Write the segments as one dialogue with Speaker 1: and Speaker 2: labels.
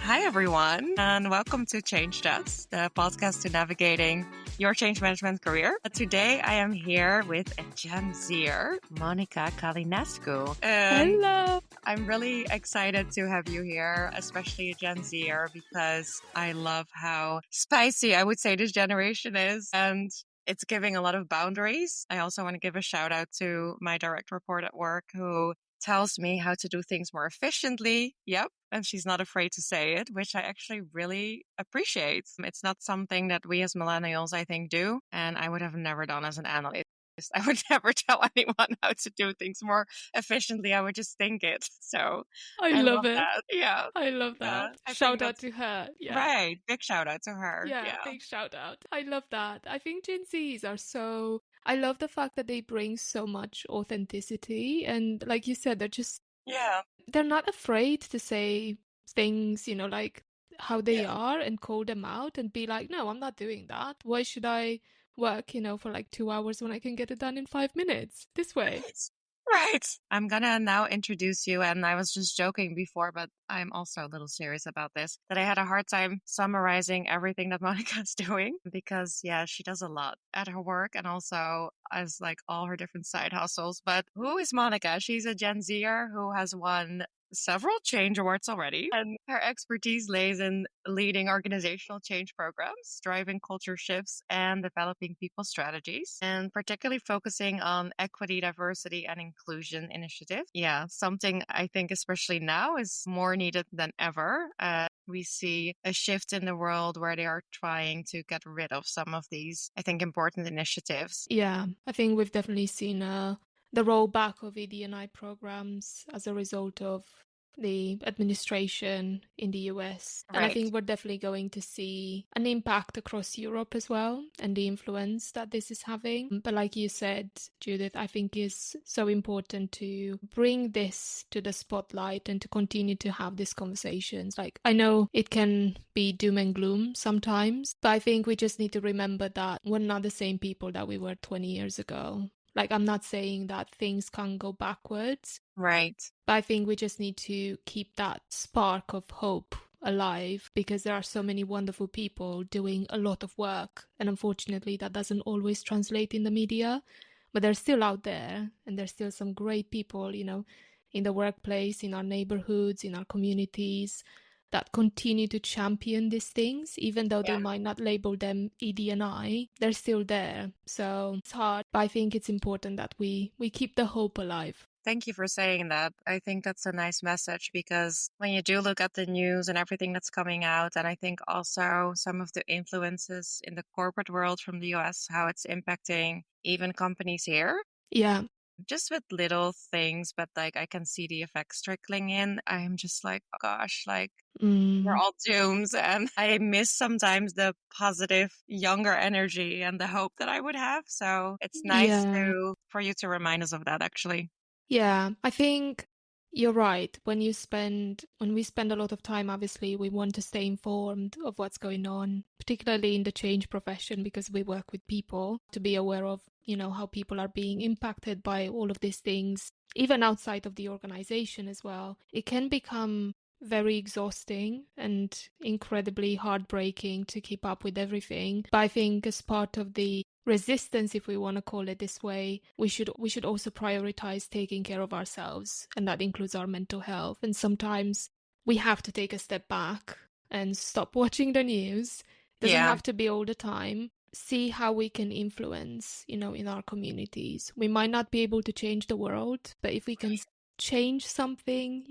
Speaker 1: Hi, everyone, and welcome to Change Us, the podcast to navigating your change management career. Today, I am here with a Gen Zer, Monica Calinescu. And
Speaker 2: Hello.
Speaker 1: I'm really excited to have you here, especially a Gen Zer, because I love how spicy I would say this generation is. And it's giving a lot of boundaries. I also want to give a shout out to my direct report at work who tells me how to do things more efficiently. Yep. And she's not afraid to say it, which I actually really appreciate. It's not something that we as millennials, I think, do. And I would have never done as an analyst. I would never tell anyone how to do things more efficiently. I would just think it. So
Speaker 2: I
Speaker 1: I
Speaker 2: love
Speaker 1: love
Speaker 2: it.
Speaker 1: that. Yeah.
Speaker 2: I love
Speaker 1: Yeah.
Speaker 2: that.
Speaker 1: I think
Speaker 2: Shout out
Speaker 1: that's
Speaker 2: to her. Yeah.
Speaker 1: right. Big shout out to her.
Speaker 2: Yeah,
Speaker 1: Yeah.
Speaker 2: big shout out. I love that. I think Gen Zs are so I love the fact that they bring so much authenticity and like you said,
Speaker 1: Yeah.
Speaker 2: they're not afraid to say things, like how they
Speaker 1: Yeah.
Speaker 2: are and call them out and be like, no, I'm not doing that. Why should I work, for like 2 hours when I can get it done in 5 minutes this way?
Speaker 1: Right. I'm gonna now introduce you, and I was just joking before, but I'm also a little serious about this, that I had a hard time summarizing everything that Monica's doing because, yeah, she does a lot at her work and also as like all her different side hustles. But who is Monica? She's a Gen Zer who has won several change awards already, and her expertise lays in leading organizational change programs, driving culture shifts, and developing people strategies, and particularly focusing on equity, diversity, and inclusion initiatives. Yeah, something I think, especially now, is more needed than ever. We see a shift in the world where they are trying to get rid of some of these, I think, important initiatives.
Speaker 2: Yeah, I think we've definitely seen the rollback of ED&I programs as a result of the administration in the US. And I
Speaker 1: Right.
Speaker 2: think we're definitely going to see an impact across Europe as well and the influence that this is having. But like you said, Judith, I think is so important to bring this to the spotlight and to continue to have these conversations. Like, I know it can be doom and gloom sometimes, but I think we just need to remember that we're not the same people that we were 20 years ago. Like, I'm not saying that things can't go backwards,
Speaker 1: Right.
Speaker 2: but I think we just need to keep that spark of hope alive because there are so many wonderful people doing a lot of work. And unfortunately, that doesn't always translate in the media, but they're still out there. And there's still some great people, in the workplace, in our neighborhoods, in our communities that continue to champion these things, even though they
Speaker 1: Yeah.
Speaker 2: might not label them ED&I, they're still there. So it's hard, but I think it's important that we keep the hope alive.
Speaker 1: Thank you for saying that. I think that's a nice message because when you do look at the news and everything that's coming out, and I think also some of the influences in the corporate world from the US, how it's impacting even companies here,
Speaker 2: Yeah.
Speaker 1: just with little things, but like I can see the effects trickling in. I'm just like, oh gosh, like we're
Speaker 2: Mm.
Speaker 1: all doomed. And I miss sometimes the positive, younger energy and the hope that I would have. So it's nice
Speaker 2: Yeah.
Speaker 1: for you to remind us of that, actually.
Speaker 2: Yeah, I think you're right. When we spend a lot of time, obviously, we want to stay informed of what's going on, particularly in the change profession, because we work with people to be aware of, how people are being impacted by all of these things, even outside of the organization as well. It can become very exhausting and incredibly heartbreaking to keep up with everything. But I think as part of the resistance, if we want to call it this way, we should also prioritize taking care of ourselves, and that includes our mental health. And sometimes we have to take a step back and stop watching the news. Doesn't
Speaker 1: Yeah.
Speaker 2: have to be all the time. See how we can influence, in our communities. We might not be able to change the world, but if we can change something,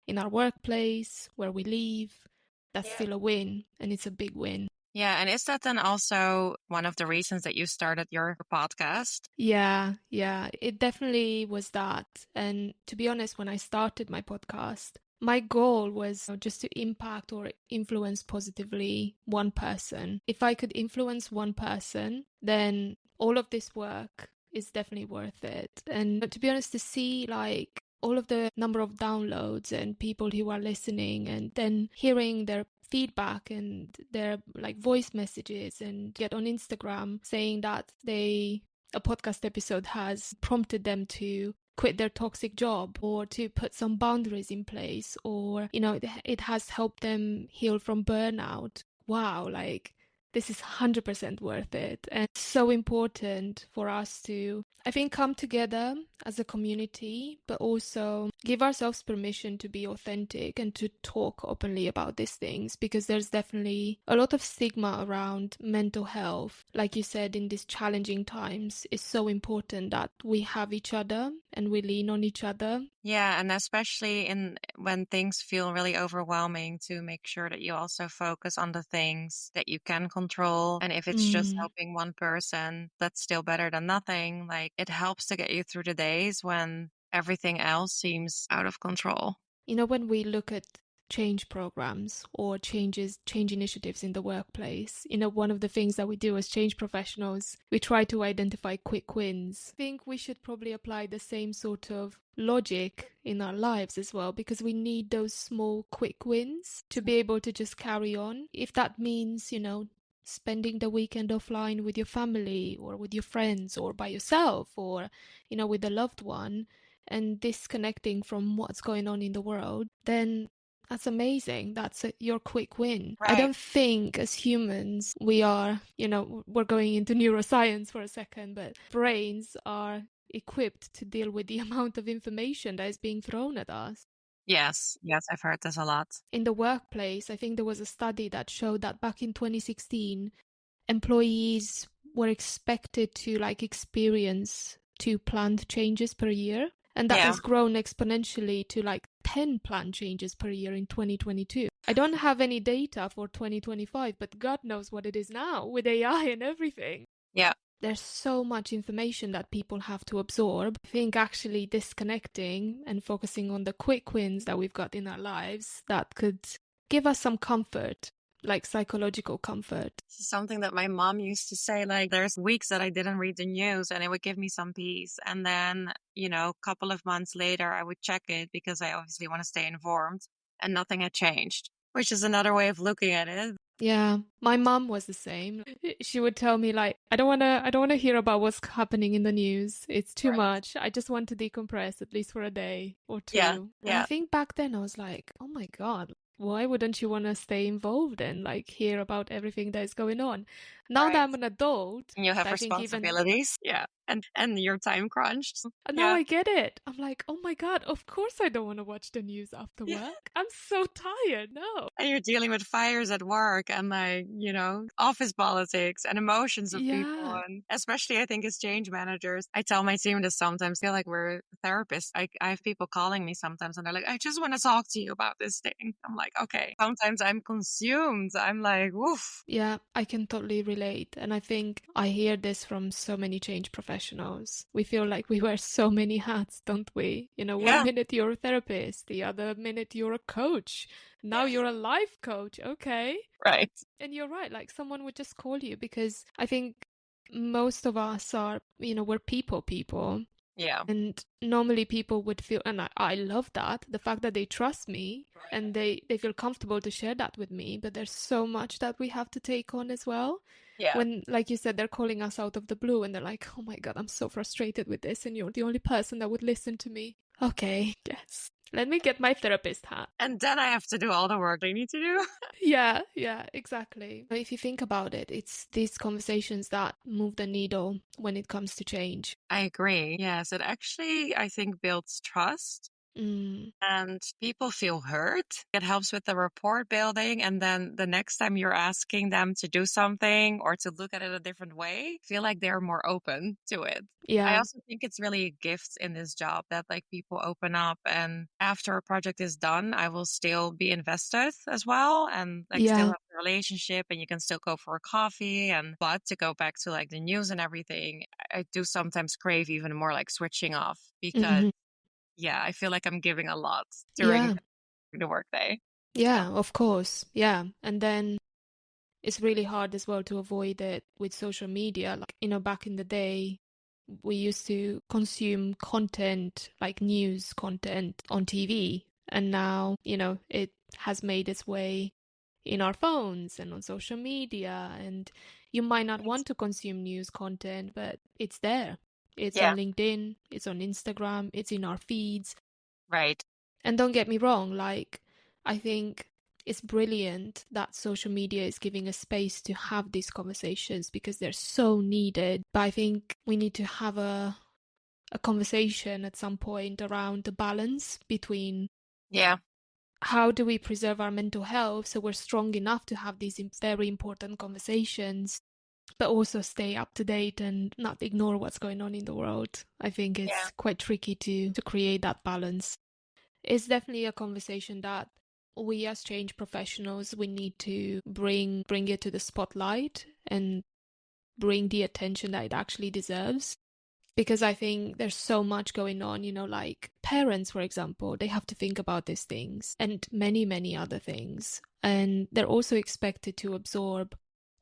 Speaker 2: in our workplace, where we live, that's still a win, and it's a big win.
Speaker 1: Yeah. And is that then also one of the reasons that you started your podcast?
Speaker 2: Yeah, it definitely was that. And to be honest, when I started my podcast, my goal was just to impact or influence positively one person. If I could influence one person, then all of this work is definitely worth it. And to be honest, to see like all of the number of downloads and people who are listening and then hearing their feedback and their like voice messages and get on Instagram saying that a podcast episode has prompted them to quit their toxic job or to put some boundaries in place, or, it has helped them heal from burnout. Wow, like this is 100% worth it. And it's so important for us to, I think, come together as a community, but also give ourselves permission to be authentic and to talk openly about these things, because there's definitely a lot of stigma around mental health. Like you said, in these challenging times, it's so important that we have each other and we lean on each other.
Speaker 1: Yeah, and especially in when things feel really overwhelming, to make sure that you also focus on the things that you can control. And if it's just
Speaker 2: Mm.
Speaker 1: helping one person, that's still better than nothing. Like it helps to get you through the days when everything else seems out of control.
Speaker 2: When we look at change programs or change initiatives in the workplace, one of the things that we do as change professionals, we try to identify quick wins. I think we should probably apply the same sort of logic in our lives as well, because we need those small quick wins to be able to just carry on. If that means, spending the weekend offline with your family or with your friends or by yourself or, with a loved one, and disconnecting from what's going on in the world, then that's amazing. That's your quick win. I
Speaker 1: Right.
Speaker 2: don't think as humans we are, we're going into neuroscience for a second, but brains are equipped to deal with the amount of information that is being thrown at us.
Speaker 1: Yes. Yes, I've heard this a lot.
Speaker 2: In the workplace, I think there was a study that showed that back in 2016, employees were expected to experience 2 planned changes per year. And that
Speaker 1: Yeah.
Speaker 2: has grown exponentially to 10 planned changes per year in 2022. I don't have any data for 2025, but God knows what it is now with AI and everything.
Speaker 1: Yeah.
Speaker 2: There's so much information that people have to absorb. I think actually disconnecting and focusing on the quick wins that we've got in our lives that could give us some comfort, like psychological comfort.
Speaker 1: This is something that my mom used to say, like there's weeks that I didn't read the news and it would give me some peace. And then, a couple of months later, I would check it because I obviously want to stay informed and nothing had changed, which is another way of looking at it.
Speaker 2: Yeah, my mom was the same. She would tell me I don't want to hear about what's happening in the news. It's too
Speaker 1: Right.
Speaker 2: much. I just want to decompress at least for a day or
Speaker 1: Yeah.
Speaker 2: two. And I
Speaker 1: Yeah.
Speaker 2: think back then I was like, "Oh my God, why wouldn't you want to stay involved and hear about everything that is going on?" Now that
Speaker 1: Right.
Speaker 2: I'm an adult,
Speaker 1: And you have
Speaker 2: I think even
Speaker 1: responsibilities. Yeah. And you're time crunched.
Speaker 2: now
Speaker 1: Yeah.
Speaker 2: I get it. I'm like, "Oh my God, of course I don't want to watch the news after
Speaker 1: Yeah.
Speaker 2: work. I'm so tired." No.
Speaker 1: And you're dealing with fires at work and office politics and emotions of people.
Speaker 2: Yeah.
Speaker 1: And especially I think as change managers, I tell my team this sometimes, feel like we're therapists. I have people calling me sometimes and they're like, I just want to talk to you about this thing. I'm like, okay. Sometimes I'm consumed. I'm like, woof.
Speaker 2: Yeah, I can totally relate. And I think I hear this from so many change professionals. We feel like we wear so many hats, don't we? One
Speaker 1: Yeah.
Speaker 2: minute you're a therapist, the other minute you're a coach. Now
Speaker 1: Yeah.
Speaker 2: you're a life coach. Okay.
Speaker 1: Right.
Speaker 2: And you're right, someone would just call you, because I think most of us are, we're people.
Speaker 1: Yeah.
Speaker 2: And normally people would feel, and I love that, the fact that they trust me and they feel comfortable to share that with me. But there's so much that we have to take on as well.
Speaker 1: Yeah.
Speaker 2: When, like you said, they're calling us out of the blue and they're like, "Oh my God, I'm so frustrated with this. And you're the only person that would listen to me." Okay, yes. Let me get my therapist hat.
Speaker 1: And then I have to do all the work I need to do.
Speaker 2: Yeah, exactly. If you think about it, it's these conversations that move the needle when it comes to change.
Speaker 1: I agree. Yes. It actually, I think, builds trust.
Speaker 2: Mm,
Speaker 1: And people feel heard. It helps with the rapport building. And then the next time you're asking them to do something or to look at it a different way, feel like they're more open to it. I
Speaker 2: yeah,
Speaker 1: also think it's really a gift in this job that people open up, and after a project is done, I will still be invested as well and still
Speaker 2: yeah.
Speaker 1: have the relationship, and you can still go for a coffee. And but to go back to the news and everything, I do sometimes crave even more switching off, because
Speaker 2: Hmm.
Speaker 1: yeah, I feel like I'm giving a lot during
Speaker 2: Yeah,
Speaker 1: the workday. So,
Speaker 2: yeah, of course. Yeah. And then it's really hard as well to avoid it with social media. Back in the day, we used to consume content like news content on TV. And now, it has made its way in our phones and on social media. And you might not want to consume news content, but it's there. It's on
Speaker 1: Yeah.
Speaker 2: LinkedIn, it's on Instagram, it's in our feeds.
Speaker 1: Right.
Speaker 2: And don't get me wrong, like, I think it's brilliant that social media is giving us space to have these conversations because they're so needed. But I think we need to have a conversation at some point around the balance between
Speaker 1: Yeah.
Speaker 2: how do we preserve our mental health so we're strong enough to have these very important conversations, but also stay up to date and not ignore what's going on in the world. I think
Speaker 1: Yeah.
Speaker 2: it's quite tricky to create that balance. It's definitely a conversation that we as change professionals, we need to bring it to the spotlight and bring the attention that it actually deserves. Because I think there's so much going on, like parents, for example, they have to think about these things and many, many other things. And they're also expected to absorb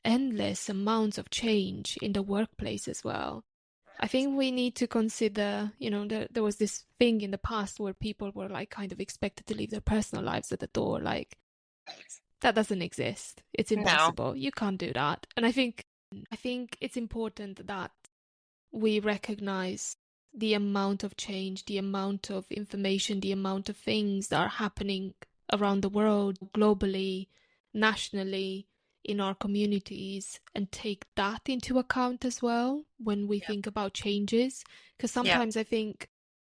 Speaker 2: endless amounts of change in the workplace as well. I think we need to consider, there was this thing in the past where people were like kind of expected to leave their personal lives at the door. Like, that doesn't exist. It's
Speaker 1: No.
Speaker 2: impossible. You can't do that. And I think it's important that we recognize the amount of change, the amount of information, the amount of things that are happening around the world, globally, nationally, in our communities, and take that into account as well when we
Speaker 1: Yeah.
Speaker 2: think about changes. Because
Speaker 1: Yeah.
Speaker 2: sometimes I think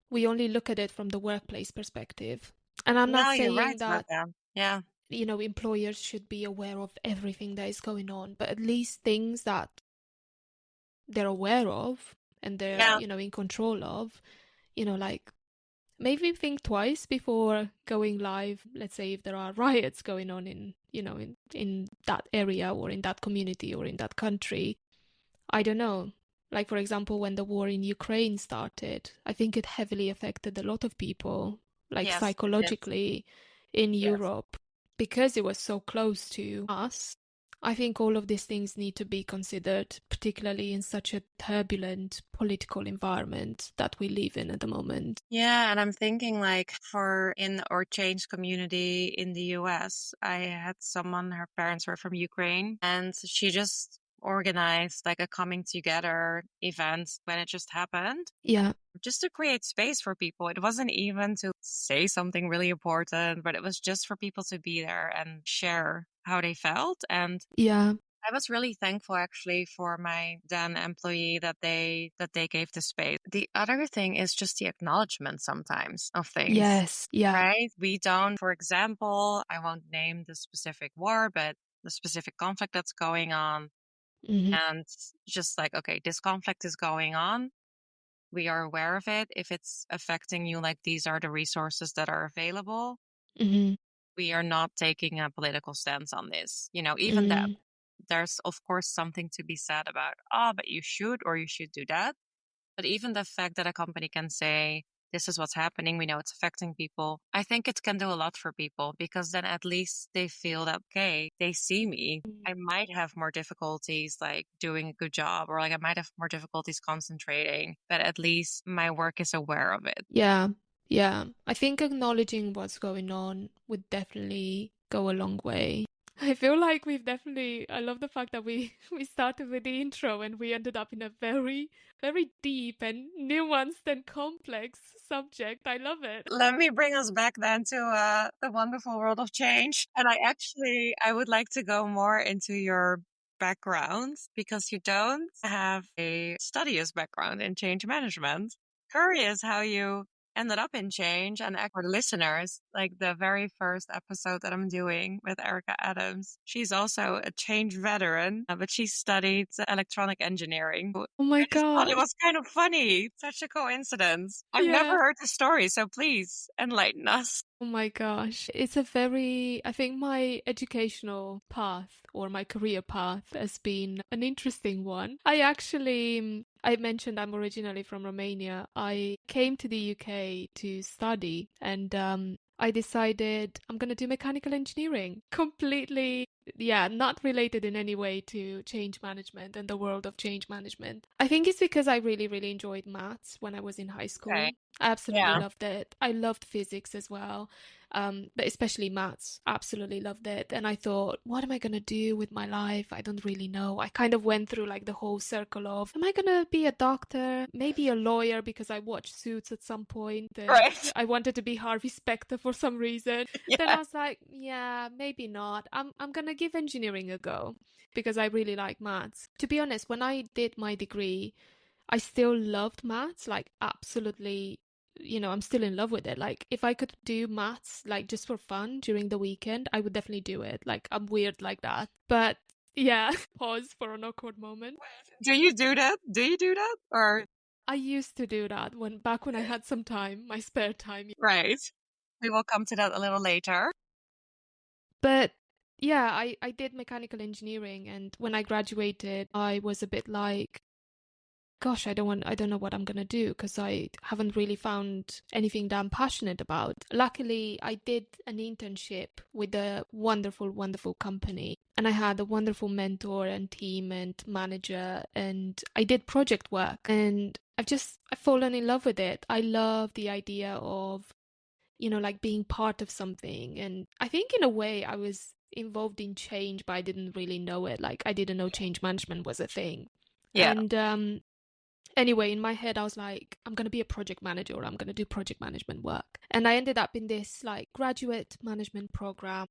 Speaker 2: we only look at it from the workplace perspective. And I'm not
Speaker 1: No, you're right
Speaker 2: saying
Speaker 1: about
Speaker 2: that,
Speaker 1: that. Yeah.
Speaker 2: employers should be aware of everything that is going on, but at least things that they're aware of and they're,
Speaker 1: Yeah.
Speaker 2: in control of, like maybe think twice before going live. Let's say if there are riots going on in that area or in that community or in that country. I don't know. Like, for example, when the war in Ukraine started, I think it heavily affected a lot of people, like
Speaker 1: Yes, it did.
Speaker 2: psychologically in
Speaker 1: Yes.
Speaker 2: Europe, because it was so close to us. I think all of these things need to be considered, particularly in such a turbulent political environment that we live in at the moment.
Speaker 1: Yeah, and I'm thinking like for in our change community in the US, I had someone, her parents were from Ukraine, and she just organized like a coming together event when it just happened,
Speaker 2: Yeah,
Speaker 1: just to create space for people. It wasn't even to say something really important, but it was just for people to be there and share how they felt. And
Speaker 2: yeah,
Speaker 1: I was really thankful actually for my then employee that they gave the space. The other thing is just the acknowledgement sometimes of things,
Speaker 2: yes, yeah,
Speaker 1: right? We don't, for example, I won't name the specific war, but the specific conflict that's going on.
Speaker 2: hmm,
Speaker 1: And just like, okay, this conflict is going on. We are aware of it. If it's affecting you, like these are the resources that are available.
Speaker 2: hmm,
Speaker 1: We are not taking a political stance on this. Even that
Speaker 2: hmm,
Speaker 1: there's of course something to be said about, oh, but you should or you should do that. But even the fact that a company can say, this is what's happening, we know it's affecting people, I think it can do a lot for people because then at least they feel that, okay, they see me. I might have more difficulties like doing a good job, or like I might have more difficulties concentrating, but at least my work is aware of it.
Speaker 2: yeah, yeah. I think acknowledging what's going on would definitely go a long way. I feel like I love the fact that we we started with the intro and we ended up in a very, very deep and nuanced and complex subject. I love it.
Speaker 1: Let me bring us back then to the wonderful world of change. And I would like to go more into your background because you don't have a studious background in change management. Curious how you ended up in change, and for the listeners, like the very first episode that I'm doing with Erica Adams, she's also a change veteran, but she studied electronic engineering.
Speaker 2: Oh my
Speaker 1: I just thought it
Speaker 2: gosh.
Speaker 1: was kind of funny. Such a coincidence. I've never
Speaker 2: Yeah.
Speaker 1: heard the story, so please enlighten us.
Speaker 2: Oh my gosh. I think my educational path or my career path has been an interesting one. I mentioned I'm originally from Romania. I came to the UK to study and I decided I'm going to do mechanical engineering. Completely yeah, not related in any way to change management and the world of change management. I think it's because I really, really enjoyed maths when I was in high
Speaker 1: Okay.
Speaker 2: school. I absolutely
Speaker 1: Yeah.
Speaker 2: loved it. I loved physics as well, but especially maths. Absolutely loved it. And I thought, what am I going to do with my life? I don't really know. I kind of went through like the whole circle of, am I going to be a doctor? Maybe a lawyer because I watched Suits at some point and
Speaker 1: Right.
Speaker 2: I wanted to be Harvey Specter for some reason. Then I
Speaker 1: Yeah.
Speaker 2: was like, yeah, maybe not. I'm gonna give engineering a go because I really like maths. To be honest, when I did my degree, I still loved maths, like absolutely, I'm still in love with it. Like if I could do maths like just for fun during the weekend, I would definitely do it. Like I'm weird like that. But yeah, pause for an awkward moment.
Speaker 1: Do you do that? Do you do that? Or
Speaker 2: I used to do that when I had some time, my spare time.
Speaker 1: right. We will come to that a little later.
Speaker 2: But yeah, I did mechanical engineering, and when I graduated, I was a bit like, gosh, I don't know what I'm gonna do because I haven't really found anything that I'm passionate about. Luckily, I did an internship with a wonderful, wonderful company, and I had a wonderful mentor and team and manager, and I did project work, and I've fallen in love with it. I love the idea of like being part of something. And I think in a way I was involved in change, but I didn't really know it. Like I didn't know change management was a thing.
Speaker 1: Yeah.
Speaker 2: And anyway, in my head, I was like, I'm going to be a project manager or I'm going to do project management work. And I ended up in this like graduate management program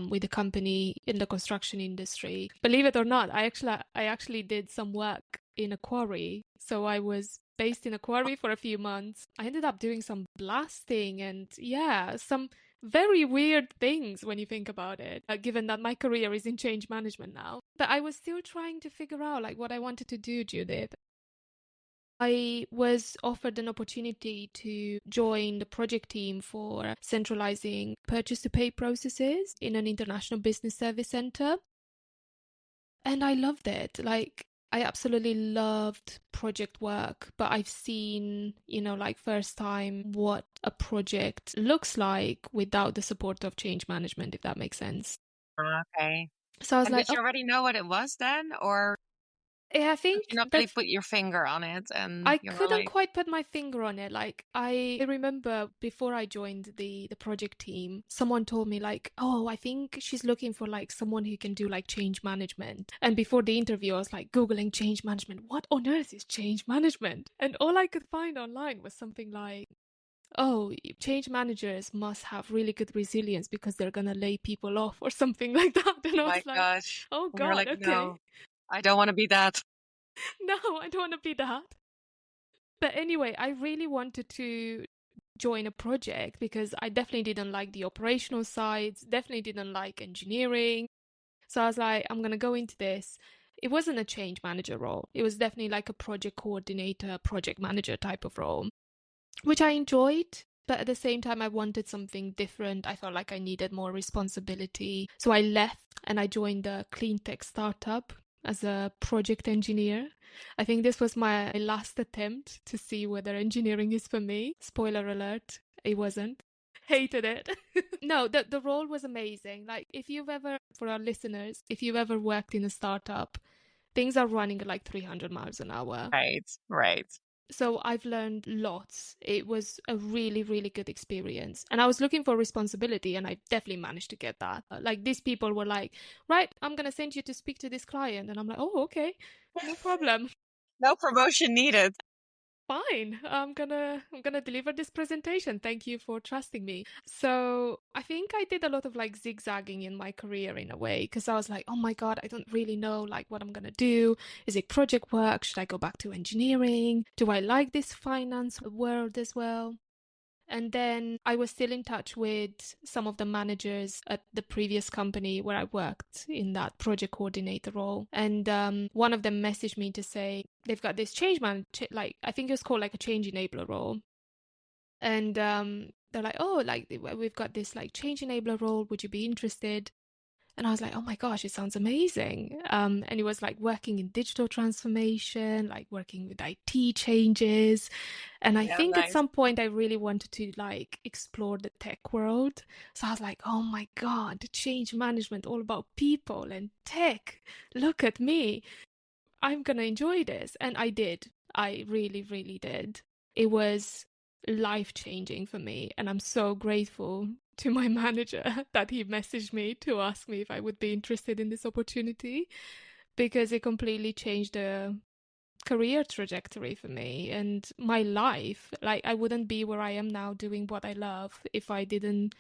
Speaker 2: with a company in the construction industry. Believe it or not, I actually did some work in a quarry. So I was based in a quarry for a few months. I ended up doing some blasting and yeah, some very weird things when you think about it, given that my career is in change management now. But I was still trying to figure out like what I wanted to do, Judith. I was offered an opportunity to join the project team for centralizing purchase to pay processes in an international business service center. And I loved it. Like, I absolutely loved project work, but I've seen, like first time what a project looks like without the support of change management, if that makes sense.
Speaker 1: Okay.
Speaker 2: So I was
Speaker 1: And
Speaker 2: like,
Speaker 1: did you already know what it was then? Or
Speaker 2: yeah, I
Speaker 1: did you
Speaker 2: think
Speaker 1: not really
Speaker 2: that's
Speaker 1: put your finger on it and
Speaker 2: I
Speaker 1: you were
Speaker 2: couldn't
Speaker 1: like,
Speaker 2: quite put my finger on it. Like I remember before I joined the project team, someone told me like, "Oh, I think she's looking for like someone who can do like change management." And before the interview, I was like googling change management. What on earth is change management? And all I could find online was something like, "Oh, change managers must have really good resilience because they're going to lay people off or something like that." And
Speaker 1: oh
Speaker 2: I
Speaker 1: my
Speaker 2: was like,
Speaker 1: gosh.
Speaker 2: "Oh
Speaker 1: And you're
Speaker 2: God,
Speaker 1: like,
Speaker 2: okay.
Speaker 1: no, I don't want to be that.
Speaker 2: No, I don't want to be that." But anyway, I really wanted to join a project because I definitely didn't like the operational sides, definitely didn't like engineering. So I was like, I'm going to go into this. It wasn't a change manager role. It was definitely like a project coordinator, project manager type of role, which I enjoyed. But at the same time, I wanted something different. I felt like I needed more responsibility. So I left and I joined a clean tech startup as a project engineer. I think this was my last attempt to see whether engineering is for me. Spoiler alert, it wasn't. Hated it. No, the role was amazing. Like, if you've ever, for our listeners, if you've ever worked in a startup, things are running at like 300 miles an hour.
Speaker 1: Right. Right.
Speaker 2: So I've learned lots. It was a really, really good experience. And I was looking for responsibility, and I definitely managed to get that. Like, these people were like, right, I'm going to send you to speak to this client. And I'm like, oh, okay, no problem.
Speaker 1: No promotion needed.
Speaker 2: Fine. I'm gonna deliver this presentation. Thank you for trusting me. So I think I did a lot of like zigzagging in my career in a way because I was like, oh my God, I don't really know like what I'm gonna do. Is it project work? Should I go back to engineering? Do I like this finance world as well? And then I was still in touch with some of the managers at the previous company where I worked in that project coordinator role. And one of them messaged me to say they've got this like I think it was called like a change enabler role. And they're like, oh, like we've got this like change enabler role. Would you be interested? And I was like, oh my gosh, it sounds amazing. And it was like working in digital transformation, like working with IT changes. And I
Speaker 1: Yeah,
Speaker 2: think at
Speaker 1: nice.
Speaker 2: some point I really wanted to like explore the tech world. So I was like, oh my God, change management, all about people and tech. Look at me. I'm gonna enjoy this. And I did. I really, really did. It was life-changing for me, and I'm so grateful to my manager that he messaged me to ask me if I would be interested in this opportunity because it completely changed the career trajectory for me and my life. Like, I wouldn't be where I am now doing what I love if I didn't,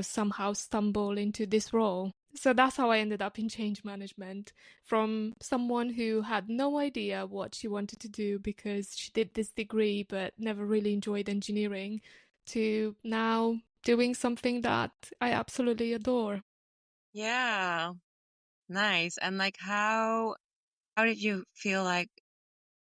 Speaker 2: somehow stumble into this role. So that's how I ended up in change management, from someone who had no idea what she wanted to do because she did this degree but never really enjoyed engineering, to now doing something that I absolutely adore.
Speaker 1: Yeah, nice. And like how did you feel like,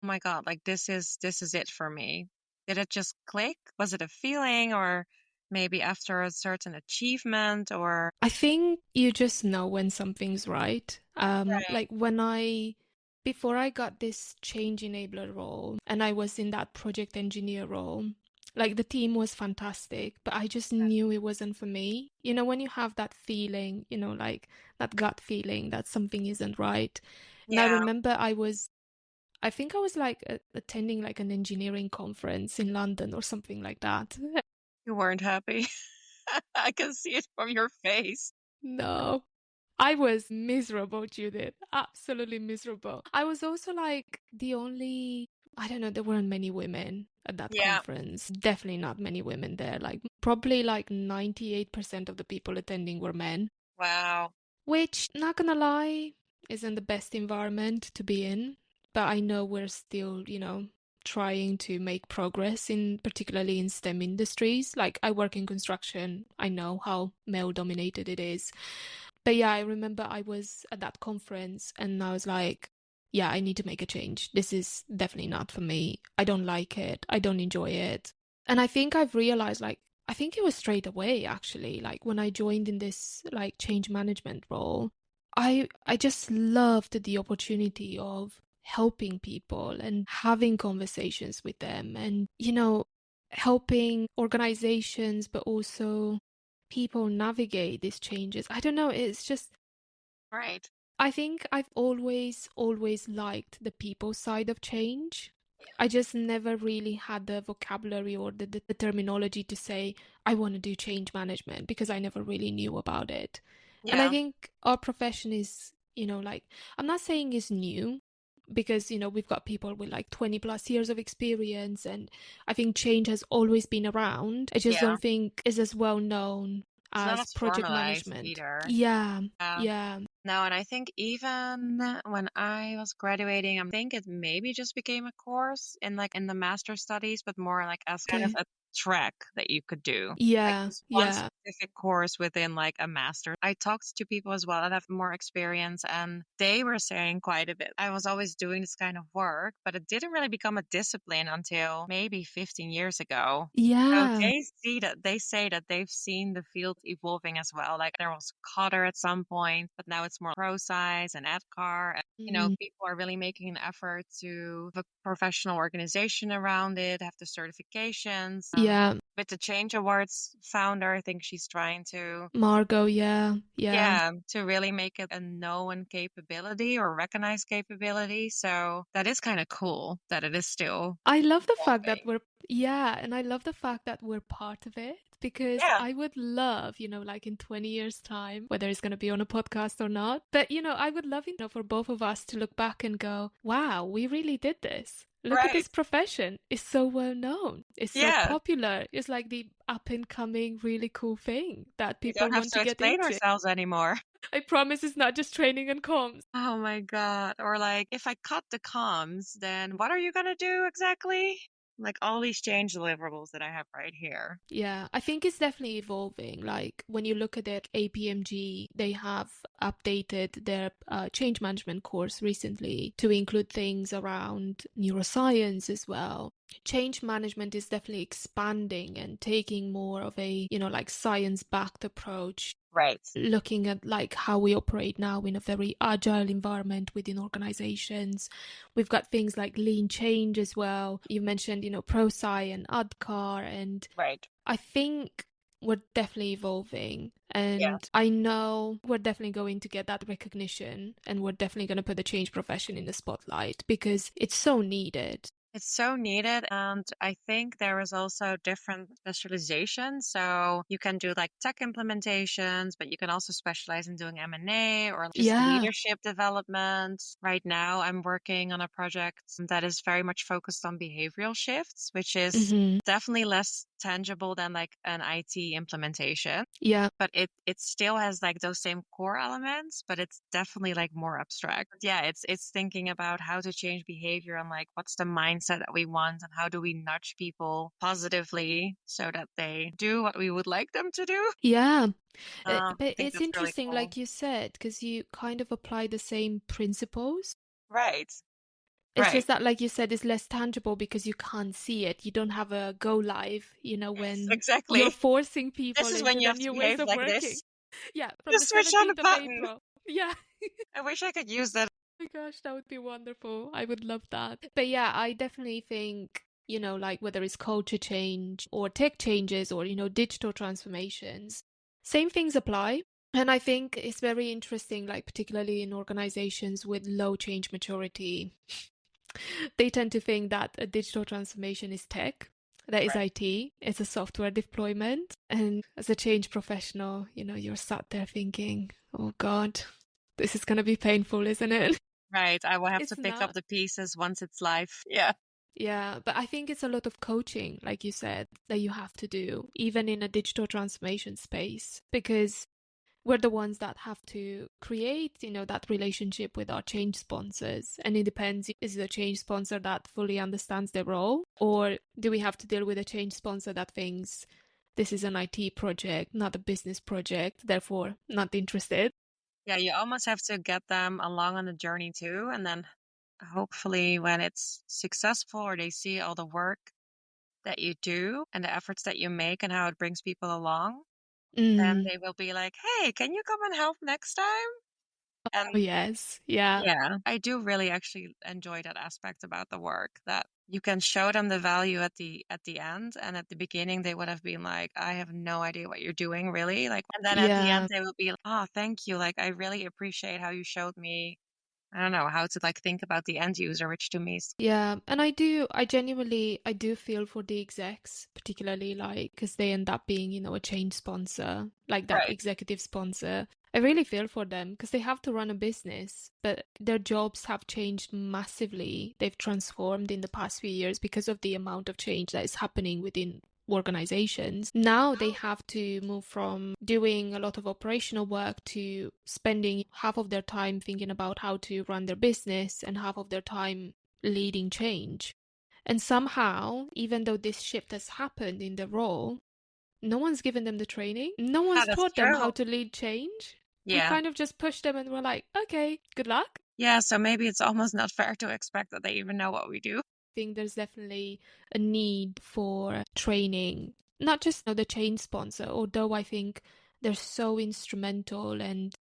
Speaker 1: oh my God, like this is it for me? Did it just click? Was it a feeling or maybe after a certain achievement or
Speaker 2: I think you just know when something's right.
Speaker 1: right.
Speaker 2: Like before I got this change enabler role and I was in that project engineer role, like the team was fantastic, but I just knew it wasn't for me. You know, when you have that feeling, like that gut feeling that something isn't right. And I
Speaker 1: Yeah,
Speaker 2: remember I think I was like attending like an engineering conference in London or something like that.
Speaker 1: you weren't happy. I can see it from your face.
Speaker 2: No. I was miserable, Judith. Absolutely miserable. I was also like I don't know, there weren't many women at that
Speaker 1: Yeah.
Speaker 2: conference. Definitely not many women there. Like, probably like 98% of the people attending were men,
Speaker 1: Wow.
Speaker 2: which, not gonna lie, isn't the best environment to be in. But I know we're still, trying to make progress in particularly in STEM industries. Like, I work in construction. I know how male dominated it is. But yeah, I remember I was at that conference and I was like, yeah, I need to make a change. This is definitely not for me. I don't like it. I don't enjoy it. And I think I've realized, like, I think it was straight away actually, like when I joined in this like change management role, I just loved the opportunity of helping people and having conversations with them and, helping organizations, but also people navigate these changes. I don't know, it's just,
Speaker 1: Right.
Speaker 2: I think I've always liked the people side of change.
Speaker 1: Yeah.
Speaker 2: I just never really had the vocabulary or the terminology to say, I want to do change management because I never really knew about it. And I
Speaker 1: Yeah.
Speaker 2: think our profession is, like, I'm not saying it's new because, we've got people with like 20 plus years of experience. And I think change has always been around. I just
Speaker 1: Yeah.
Speaker 2: don't think it's as well known
Speaker 1: It's not
Speaker 2: as
Speaker 1: as
Speaker 2: project
Speaker 1: formalized
Speaker 2: management.
Speaker 1: either.
Speaker 2: Yeah,
Speaker 1: Yeah.
Speaker 2: yeah.
Speaker 1: No, and I think even when I was graduating, I think it maybe just became a course in like in the master studies, but more like as kind of
Speaker 2: Okay.
Speaker 1: a track that you could do. Like
Speaker 2: Yeah,
Speaker 1: just one
Speaker 2: yeah.
Speaker 1: specific course within like a master. I talked to people as well that have more experience and they were saying quite a bit. I was always doing this kind of work, but it didn't really become a discipline until maybe 15 years ago. So
Speaker 2: Yeah.
Speaker 1: they say that they've seen the field evolving as well. Like there was Cotter at some point, but now it's more ProScience and EdCar. And,
Speaker 2: Mm,
Speaker 1: people are really making an effort to have a professional organization around it, have the certifications.
Speaker 2: yeah.
Speaker 1: With the Change Awards founder, I think she's trying to,
Speaker 2: Margot, yeah, yeah.
Speaker 1: yeah, to really make it a known capability or recognized capability. So that is kind of cool that it is still
Speaker 2: I love the fact that
Speaker 1: evolving.
Speaker 2: yeah, and I love the fact that we're part of it because
Speaker 1: Yeah,
Speaker 2: I would love, like in 20 years' time, whether it's going to be on a podcast or not, but, I would love, for both of us to look back and go, wow, we really did this. Look at
Speaker 1: right.
Speaker 2: this profession. It's so well known. It's so
Speaker 1: Yeah.
Speaker 2: popular. It's like the up and coming, really cool thing that
Speaker 1: We
Speaker 2: people
Speaker 1: don't have
Speaker 2: want to
Speaker 1: to
Speaker 2: get
Speaker 1: explain
Speaker 2: into.
Speaker 1: ourselves anymore.
Speaker 2: I promise it's not just training and comms.
Speaker 1: Oh my God. Or like, if I cut the comms, then what are you going to do exactly? Like all these change deliverables that I have right here.
Speaker 2: Yeah, I think it's definitely evolving. Like when you look at it, APMG, they have updated their change management course recently to include things around neuroscience as well. change management is definitely expanding and taking more of a, like science-backed approach,
Speaker 1: Right.
Speaker 2: looking at like how we operate now in a very agile environment within organizations. We've got things like lean change as well. You mentioned, ProSci and ADCAR, and
Speaker 1: Right.
Speaker 2: I think we're definitely evolving.
Speaker 1: Yeah.
Speaker 2: And I know we're definitely going to get that recognition, and we're definitely going to put the change profession in the spotlight because it's so needed.
Speaker 1: It's so needed. And I think there is also different specialization. So you can do like tech implementations, but you can also specialize in doing M&A or just
Speaker 2: Yeah.
Speaker 1: leadership development. Right now, I'm working on a project that is very much focused on behavioral shifts, which is
Speaker 2: Hmm.
Speaker 1: definitely less tangible than like an IT implementation.
Speaker 2: Yeah.
Speaker 1: But it still has like those same core elements, but it's definitely like more abstract. But yeah, it's thinking about how to change behavior and like what's the mindset that we want and how do we nudge people positively so that they do what we would like them to do.
Speaker 2: Yeah.
Speaker 1: I
Speaker 2: But
Speaker 1: think
Speaker 2: it's
Speaker 1: that's really
Speaker 2: interesting,
Speaker 1: cool.
Speaker 2: like you said, because you kind of apply the same principles.
Speaker 1: Right.
Speaker 2: It's
Speaker 1: Right.
Speaker 2: just that, like you said, it's less tangible because you can't see it. You don't have a go live,
Speaker 1: Yes,
Speaker 2: when you're
Speaker 1: exactly.
Speaker 2: forcing
Speaker 1: This
Speaker 2: people
Speaker 1: is
Speaker 2: into
Speaker 1: when you
Speaker 2: the
Speaker 1: have to
Speaker 2: new ways
Speaker 1: behave
Speaker 2: of
Speaker 1: like
Speaker 2: working.
Speaker 1: this.
Speaker 2: Yeah, from the
Speaker 1: Just switch on the
Speaker 2: 17th of
Speaker 1: button.
Speaker 2: April. Yeah.
Speaker 1: I wish I could use that.
Speaker 2: My gosh, that would be wonderful. I would love that. But yeah, I definitely think, like whether it's culture change or tech changes or, digital transformations, same things apply. And I think it's very interesting, like particularly in organizations with low change maturity, they tend to think that a digital transformation is tech. That is
Speaker 1: Right.
Speaker 2: IT. It's a software deployment. And as a change professional, you're sat there thinking, oh God, this is going to be painful, isn't it?
Speaker 1: Right. I will have to
Speaker 2: It's
Speaker 1: pick up
Speaker 2: not.
Speaker 1: the pieces once it's live. Yeah.
Speaker 2: Yeah, but I think it's a lot of coaching, like you said, that you have to do, even in a digital transformation space, because we're the ones that have to create, that relationship with our change sponsors. And it depends, is the change sponsor that fully understands their role, or do we have to deal with a change sponsor that thinks this is an IT project, not a business project, therefore not interested?
Speaker 1: Yeah, you almost have to get them along on the journey too. And then hopefully when it's successful or they see all the work that you do and the efforts that you make and how it brings people along, then
Speaker 2: Mm.
Speaker 1: they will be like, hey, can you come and help next time?
Speaker 2: Oh,
Speaker 1: And
Speaker 2: yes. Yeah.
Speaker 1: yeah, I do really actually enjoy that aspect about the work that you can show them the value at the end, and at the beginning they would have been like, I have no idea what you're doing really. Like, and then at the end
Speaker 2: Yeah.
Speaker 1: they will be like, oh, thank you. Like, I really appreciate how you showed me, I don't know, how to like think about the end user, which to me is
Speaker 2: Yeah, and I do feel for the execs, particularly like because they end up being, a change sponsor, like that
Speaker 1: right.
Speaker 2: executive sponsor. I really feel for them because they have to run a business, but their jobs have changed massively. They've transformed in the past few years because of the amount of change that is happening within organizations. Now they have to move from doing a lot of operational work to spending half of their time thinking about how to run their business and half of their time leading change. And somehow, even though this shift has happened in the role, no one's given them the training. No
Speaker 1: Yeah,
Speaker 2: one's
Speaker 1: that's
Speaker 2: taught them how
Speaker 1: true.
Speaker 2: to lead change. We
Speaker 1: Yeah.
Speaker 2: kind of just pushed them and we're like, okay, good luck.
Speaker 1: Yeah, so maybe it's almost not fair to expect that they even know what we do.
Speaker 2: Think there's definitely a need for training, not just the change sponsor, although I think they're so instrumental and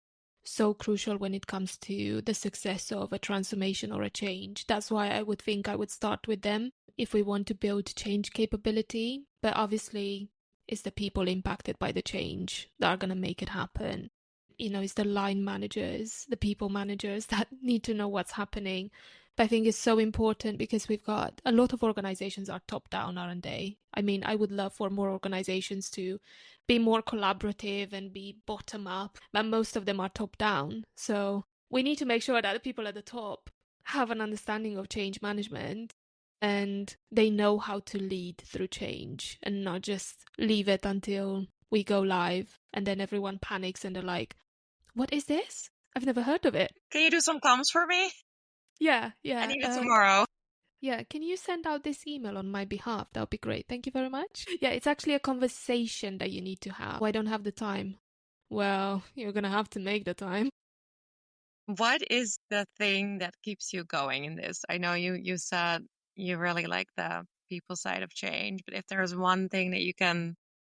Speaker 2: so crucial when it comes to the success of a transformation or a change. That's why I would think I would start with them if we want to build change capability. But obviously, it's the people impacted by the change that are going to make it happen. It's the line managers, the people managers that need to know what's happening. But I think it's so important because we've got a lot of organizations are top down, aren't they? I mean, I would love for more organizations to be more collaborative and be bottom up, but most of them are top down. So we need to make sure that the people at the top have an understanding of change management and they know how to lead through change and not just leave it until we go live and then everyone panics and they're like, what is this? I've never heard of it.
Speaker 1: Can you do some comms for me?
Speaker 2: Yeah,
Speaker 1: I
Speaker 2: yeah.
Speaker 1: need it tomorrow.
Speaker 2: Yeah, can you send out this email on my behalf? That would be great. Thank you very much. Yeah, it's actually a conversation that you need to have. Oh, I don't have the time. Well, you're gonna have to make the time.
Speaker 1: What is the thing that keeps you going in this? I know you said you really like the people side of change, but if there's one thing that you can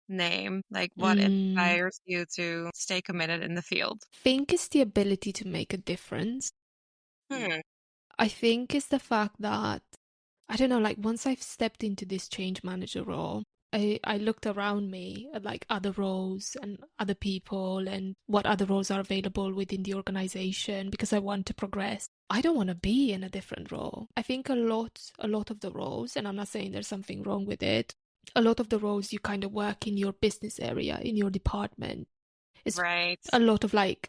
Speaker 1: name, like what
Speaker 2: Mm,
Speaker 1: inspires you to stay committed in the field?
Speaker 2: think it's the ability to make a difference.
Speaker 1: Hmm.
Speaker 2: I think it's the fact that, I don't know, like once I've stepped into this change manager role, I looked around me at like other roles and other people and what other roles are available within the organization because I want to progress. I don't want to be in a different role. I think a lot of the roles, and I'm not saying there's something wrong with it, a lot of the roles you kind of work in your business area, in your department. It's
Speaker 1: Right.
Speaker 2: a lot of like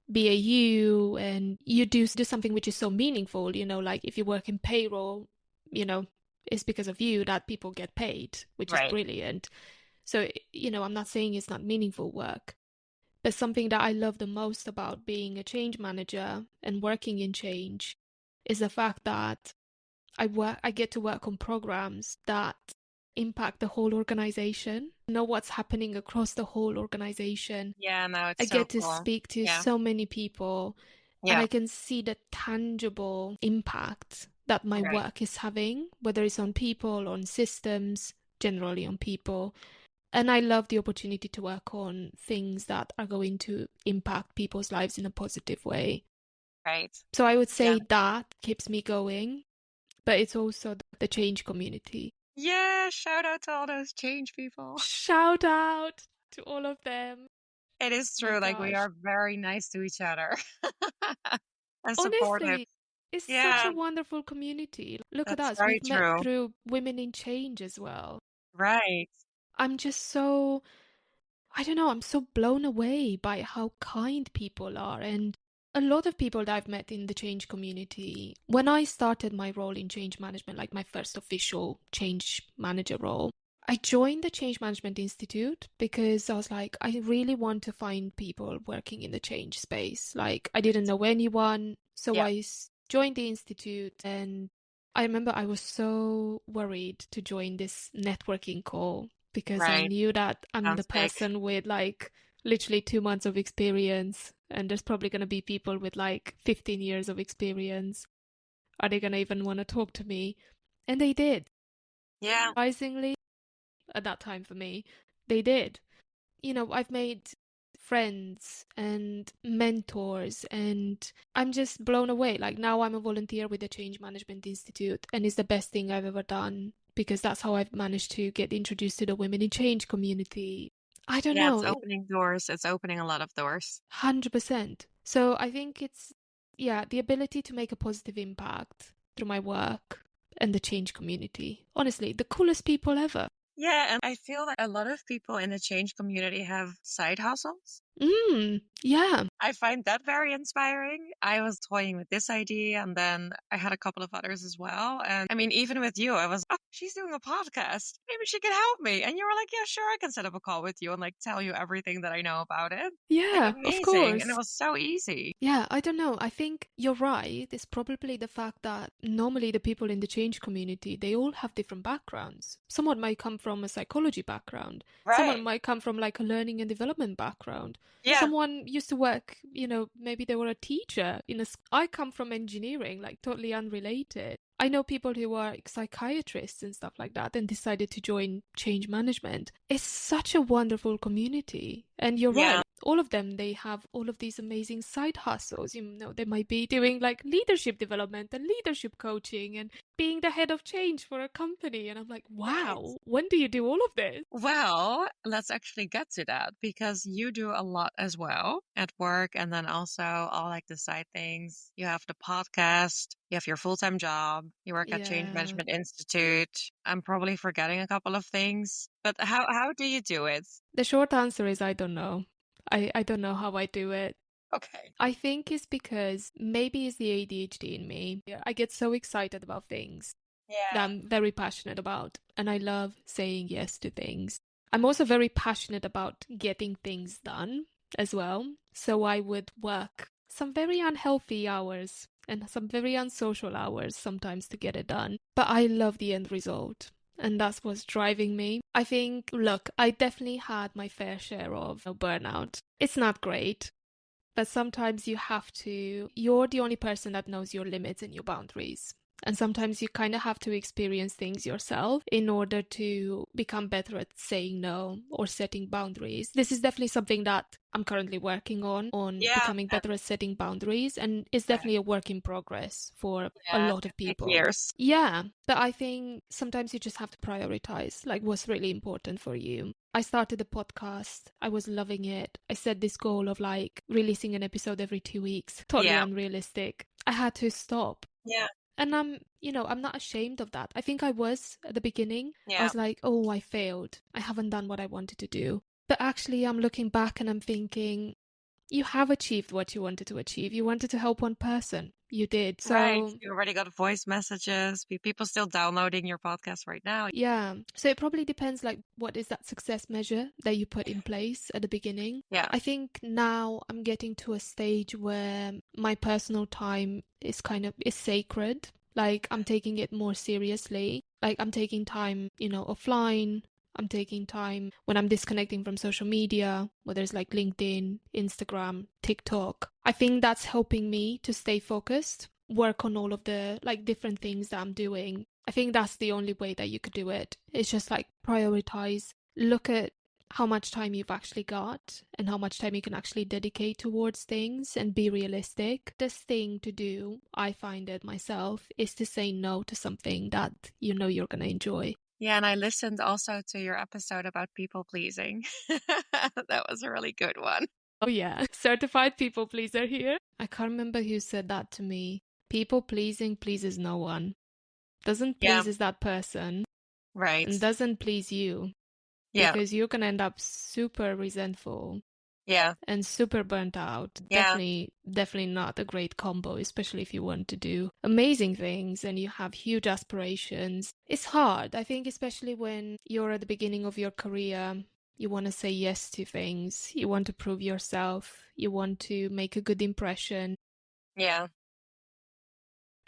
Speaker 2: BAU and you do something which is so meaningful, like if you work in payroll, you know, it's because of you that people get paid, which is
Speaker 1: Right.
Speaker 2: brilliant. So, I'm not saying it's not meaningful work, but something that I love the most about being a change manager and working in change is the fact that I get to work on programs that impact the whole organization, know what's happening across the whole organization.
Speaker 1: Yeah, no,
Speaker 2: I
Speaker 1: it's so
Speaker 2: get to
Speaker 1: cool.
Speaker 2: speak to
Speaker 1: Yeah.
Speaker 2: so many people and
Speaker 1: Yeah.
Speaker 2: I can see the tangible impact that my
Speaker 1: Right.
Speaker 2: work is having, whether it's on people, on systems, generally on people. And I love the opportunity to work on things that are going to impact people's lives in a positive way.
Speaker 1: Right.
Speaker 2: So I would
Speaker 1: Yeah.
Speaker 2: say that keeps me going, but it's also the change community.
Speaker 1: Yeah, shout out to all those change people.
Speaker 2: Shout out to all of them.
Speaker 1: It is
Speaker 2: My
Speaker 1: true, like, we
Speaker 2: gosh.
Speaker 1: are very nice to each other and supportive.
Speaker 2: Honestly, it's such
Speaker 1: Yeah,
Speaker 2: a wonderful community. Look at
Speaker 1: that's
Speaker 2: us.
Speaker 1: very
Speaker 2: We've met
Speaker 1: true.
Speaker 2: through Women in Change as well.
Speaker 1: Right.
Speaker 2: I'm just so, I don't know, I'm so blown away by how kind people are. And a lot of people that I've met in the change community, when I started my role in change management, like my first official change manager role, I joined the Change Management Institute because I was like, I really want to find people working in the change space. Like, I didn't know anyone. So
Speaker 1: Yeah,
Speaker 2: joined the Institute, and I remember I was so worried to join this networking call because I
Speaker 1: right.
Speaker 2: knew that I'm the
Speaker 1: Sounds big.
Speaker 2: person with like literally 2 months of experience, and there's probably going to be people with like 15 years of experience. Are they going to even want to talk to me? And they did.
Speaker 1: Yeah,
Speaker 2: Surprisingly, at that time for me, they did. I've made friends and mentors, and I'm just blown away. Like now I'm a volunteer with the Change Management Institute, and it's the best thing I've ever done because that's how I've managed to get introduced to the Women in Change community. I don't
Speaker 1: yeah,
Speaker 2: know,
Speaker 1: it's opening doors. It's opening a lot of doors.
Speaker 2: 100%. So I think it's, yeah, the ability to make a positive impact through my work and the change community. Honestly, the coolest people ever.
Speaker 1: Yeah, and I feel that a lot of people in the change community have side hustles.
Speaker 2: Yeah.
Speaker 1: I find that very inspiring. I was toying with this idea and then I had a couple of others as well. And I mean, even with you, I was, oh, she's doing a podcast. Maybe she can help me. And you were like, yeah, sure, I can set up a call with you and like tell you everything that I know about it. Like,
Speaker 2: Yeah, of
Speaker 1: amazing. And it
Speaker 2: course.
Speaker 1: was so easy.
Speaker 2: Yeah, I don't know. I think you're right. It's probably the fact that normally the people in the change community, they all have different backgrounds. Someone might come from a psychology background. Someone
Speaker 1: Right.
Speaker 2: might come from like a learning and development background.
Speaker 1: Yeah.
Speaker 2: Someone used to work, maybe they were a teacher I come from engineering, like totally unrelated. I know people who are like psychiatrists and stuff like that and decided to join change management. It's such a wonderful community. And you're right.
Speaker 1: Yeah.
Speaker 2: All of them, they have all of these amazing side hustles. They might be doing like leadership development and leadership coaching and being the head of change for a company. And I'm like,
Speaker 1: Right.
Speaker 2: wow, when do you do all of this?
Speaker 1: Well, let's actually get to that because you do a lot as well at work and then also all like the side things. You have the podcast, you have your full-time job, you work at Change
Speaker 2: Yeah.
Speaker 1: Management Institute. I'm probably forgetting a couple of things, but how do you do it?
Speaker 2: The short answer is I don't know. I don't know how I do it.
Speaker 1: Okay.
Speaker 2: I think it's because maybe it's the ADHD in me. Yeah, I get so excited about things that
Speaker 1: Yeah.
Speaker 2: I'm very passionate about, and I love saying yes to things. I'm also very passionate about getting things done as well. So I would work some very unhealthy hours and some very unsocial hours sometimes to get it done. But I love the end result. And that's what's driving me. I think, look, I definitely had my fair share of burnout. It's not great, but sometimes you're the only person that knows your limits and your boundaries. And sometimes you kind of have to experience things yourself in order to become better at saying no or setting boundaries. This is definitely something that I'm currently working on
Speaker 1: Yeah.
Speaker 2: becoming better at setting boundaries. And it's definitely a work in progress for a
Speaker 1: Yeah.
Speaker 2: lot of
Speaker 1: It take
Speaker 2: people.
Speaker 1: years.
Speaker 2: Yeah, but I think sometimes you just have to prioritize like what's really important for you. I started the podcast. I was loving it. I set this goal of like releasing an episode every 2 weeks. Totally
Speaker 1: Yeah.
Speaker 2: unrealistic. I had to stop.
Speaker 1: Yeah.
Speaker 2: And I'm not ashamed of that. I think I was at the beginning. I
Speaker 1: Yeah.
Speaker 2: was like, oh, I failed. I haven't done what I wanted to do. But actually, I'm looking back and I'm thinking, you have achieved what you wanted to achieve. You wanted to help one person. You did.
Speaker 1: Right.
Speaker 2: So
Speaker 1: You already got voice messages. People still downloading your podcast right now.
Speaker 2: yeah. So it probably depends like what is that success measure that you put in place at the beginning.
Speaker 1: Yeah.
Speaker 2: I think now I'm getting to a stage where my personal time is sacred. Like I'm taking it more seriously. Like I'm taking time, offline. I'm taking time when I'm disconnecting from social media, whether it's like LinkedIn, Instagram, TikTok. I think that's helping me to stay focused, work on all of the like different things that I'm doing. I think that's the only way that you could do it. It's just like prioritize, look at how much time you've actually got and how much time you can actually dedicate towards things and be realistic. This thing to do, I find it myself, is to say no to something that you know you're going to enjoy.
Speaker 1: Yeah, and I listened also to your episode about people pleasing. That was a really good one.
Speaker 2: Oh yeah, certified people pleaser here. I can't remember who said that to me. People pleasing pleases no one. Doesn't
Speaker 1: Yeah,
Speaker 2: pleases that person
Speaker 1: right.
Speaker 2: and doesn't please you
Speaker 1: Yeah,
Speaker 2: because you're gonna end up super resentful
Speaker 1: yeah,
Speaker 2: and super burnt out.
Speaker 1: yeah,
Speaker 2: Definitely not a great combo, especially if you want to do amazing things and you have huge aspirations. It's hard, I think, especially when you're at the beginning of your career. You want to say yes to things. You want to prove yourself. You want to make a good impression.
Speaker 1: yeah,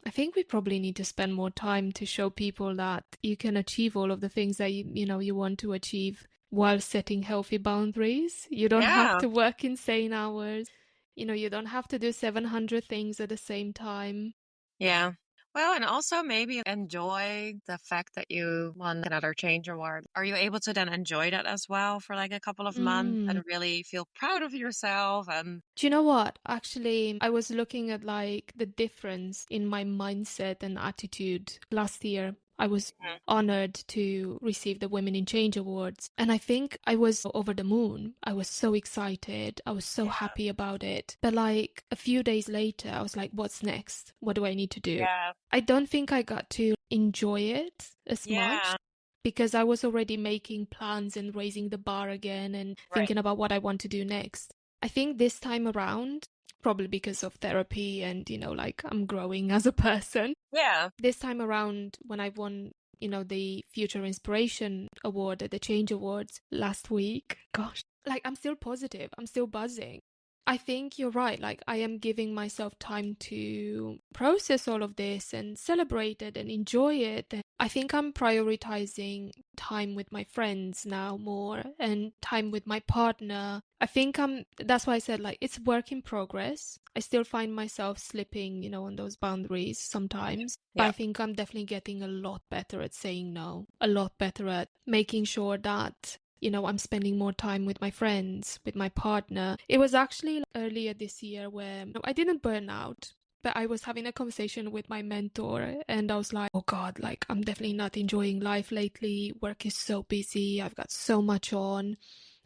Speaker 2: I think we probably need to spend more time to show people that you can achieve all of the things that you want to achieve while setting healthy boundaries. You don't have
Speaker 1: yeah.
Speaker 2: to work insane hours. You don't have to do 700 things at the same time.
Speaker 1: Yeah. Well, and also maybe enjoy the fact that you won another change award. Are you able to then enjoy that as well for like a couple of months
Speaker 2: Mm.
Speaker 1: and really feel proud of yourself? And
Speaker 2: Do you know what? Actually, I was looking at like the difference in my mindset and attitude last year. I was
Speaker 1: Mhm.
Speaker 2: honored to receive the Women in Change Awards. And I think I was over the moon. I was so excited. I was so
Speaker 1: Yeah,
Speaker 2: happy about it. But like a few days later, I was like, what's next? What do I need to do?
Speaker 1: yeah,
Speaker 2: I don't think I got to enjoy it as much
Speaker 1: yeah,
Speaker 2: because I was already making plans and raising the bar again and
Speaker 1: right.
Speaker 2: thinking about what I want to do next. I think this time around, probably because of therapy and, like I'm growing as a person,
Speaker 1: Yeah,
Speaker 2: this time around when I won, the Future Inspiration Award at the Change Awards last week, gosh, like I'm still positive. I'm still buzzing. I think you're right. Like I am giving myself time to process all of this and celebrate it and enjoy it. And I think I'm prioritizing time with my friends now more and time with my partner. That's why I said like it's work in progress. I still find myself slipping, on those boundaries sometimes. But I
Speaker 1: yeah,
Speaker 2: think I'm definitely getting a lot better at saying no, a lot better at making sure that I'm spending more time with my friends, with my partner. It was actually earlier this year where I didn't burn out, but I was having a conversation with my mentor and I was like, oh God, like I'm definitely not enjoying life lately. Work is so busy. I've got so much on.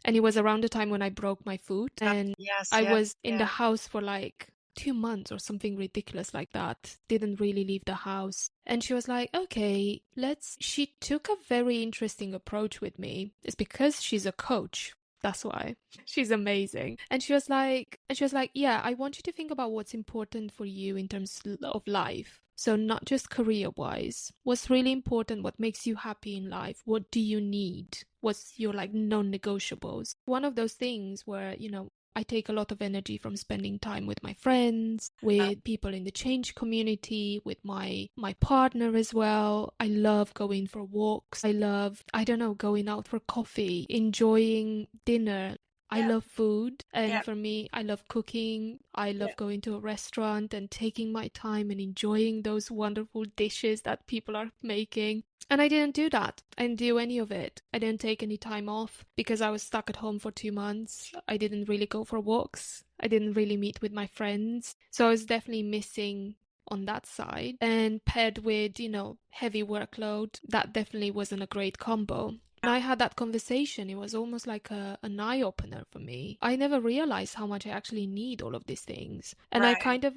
Speaker 2: And it was around the time when I broke my foot and
Speaker 1: yes,
Speaker 2: I
Speaker 1: yes,
Speaker 2: was in the
Speaker 1: yeah,
Speaker 2: house for like 2 months or something ridiculous like that. Didn't really leave the house. And she was like, okay, she took a very interesting approach with me. It's because she's a coach. That's why. She's amazing. And she was like, yeah, I want you to think about what's important for you in terms of life. So not just career-wise. What's really important, what makes you happy in life? What do you need? What's your like non-negotiables? One of those things where, I take a lot of energy from spending time with my friends, with people in the change community, with my partner as well. I love going for walks. I love, I don't know, going out for coffee, enjoying dinner. I
Speaker 1: Yeah.
Speaker 2: love food, and
Speaker 1: Yeah.
Speaker 2: for me, I love cooking. I
Speaker 1: Yeah.
Speaker 2: love going to a restaurant and taking my time and enjoying those wonderful dishes that people are making. And I didn't do that. I didn't do any of it. I didn't take any time off because I was stuck at home for 2 months. I didn't really go for walks. I didn't really meet with my friends. So I was definitely missing on that side. And paired with, heavy workload, that definitely wasn't a great combo. When I had that conversation, it was almost like an eye opener for me. I never realized how much I actually need all of these things. And
Speaker 1: Right.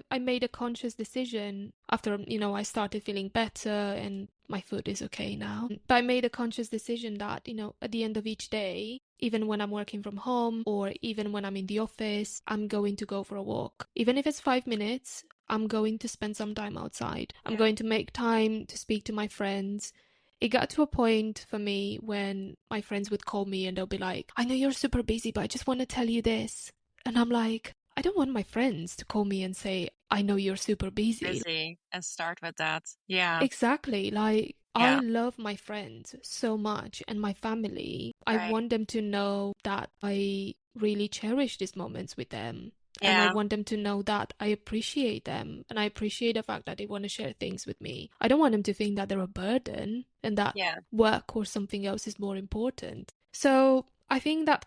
Speaker 2: I made a conscious decision after, I started feeling better and my food is okay now. But I made a conscious decision that, at the end of each day, even when I'm working from home or even when I'm in the office, I'm going to go for a walk. Even if it's 5 minutes, I'm going to spend some time outside. I'm
Speaker 1: Yeah.
Speaker 2: going to make time to speak to my friends. It got to a point for me when my friends would call me and they'll be like, I know you're super busy, but I just want to tell you this. And I'm like, I don't want my friends to call me and say, I know you're super busy.
Speaker 1: Busy and start with that. Yeah.
Speaker 2: Exactly. Like, I
Speaker 1: Yeah.
Speaker 2: love my friends so much and my family. I
Speaker 1: Right.
Speaker 2: want them to know that I really cherish these moments with them. And I
Speaker 1: Yeah.
Speaker 2: want them to know that I appreciate them and I appreciate the fact that they want to share things with me. I don't want them to think that they're a burden and that
Speaker 1: Yeah.
Speaker 2: work or something else is more important. So I think that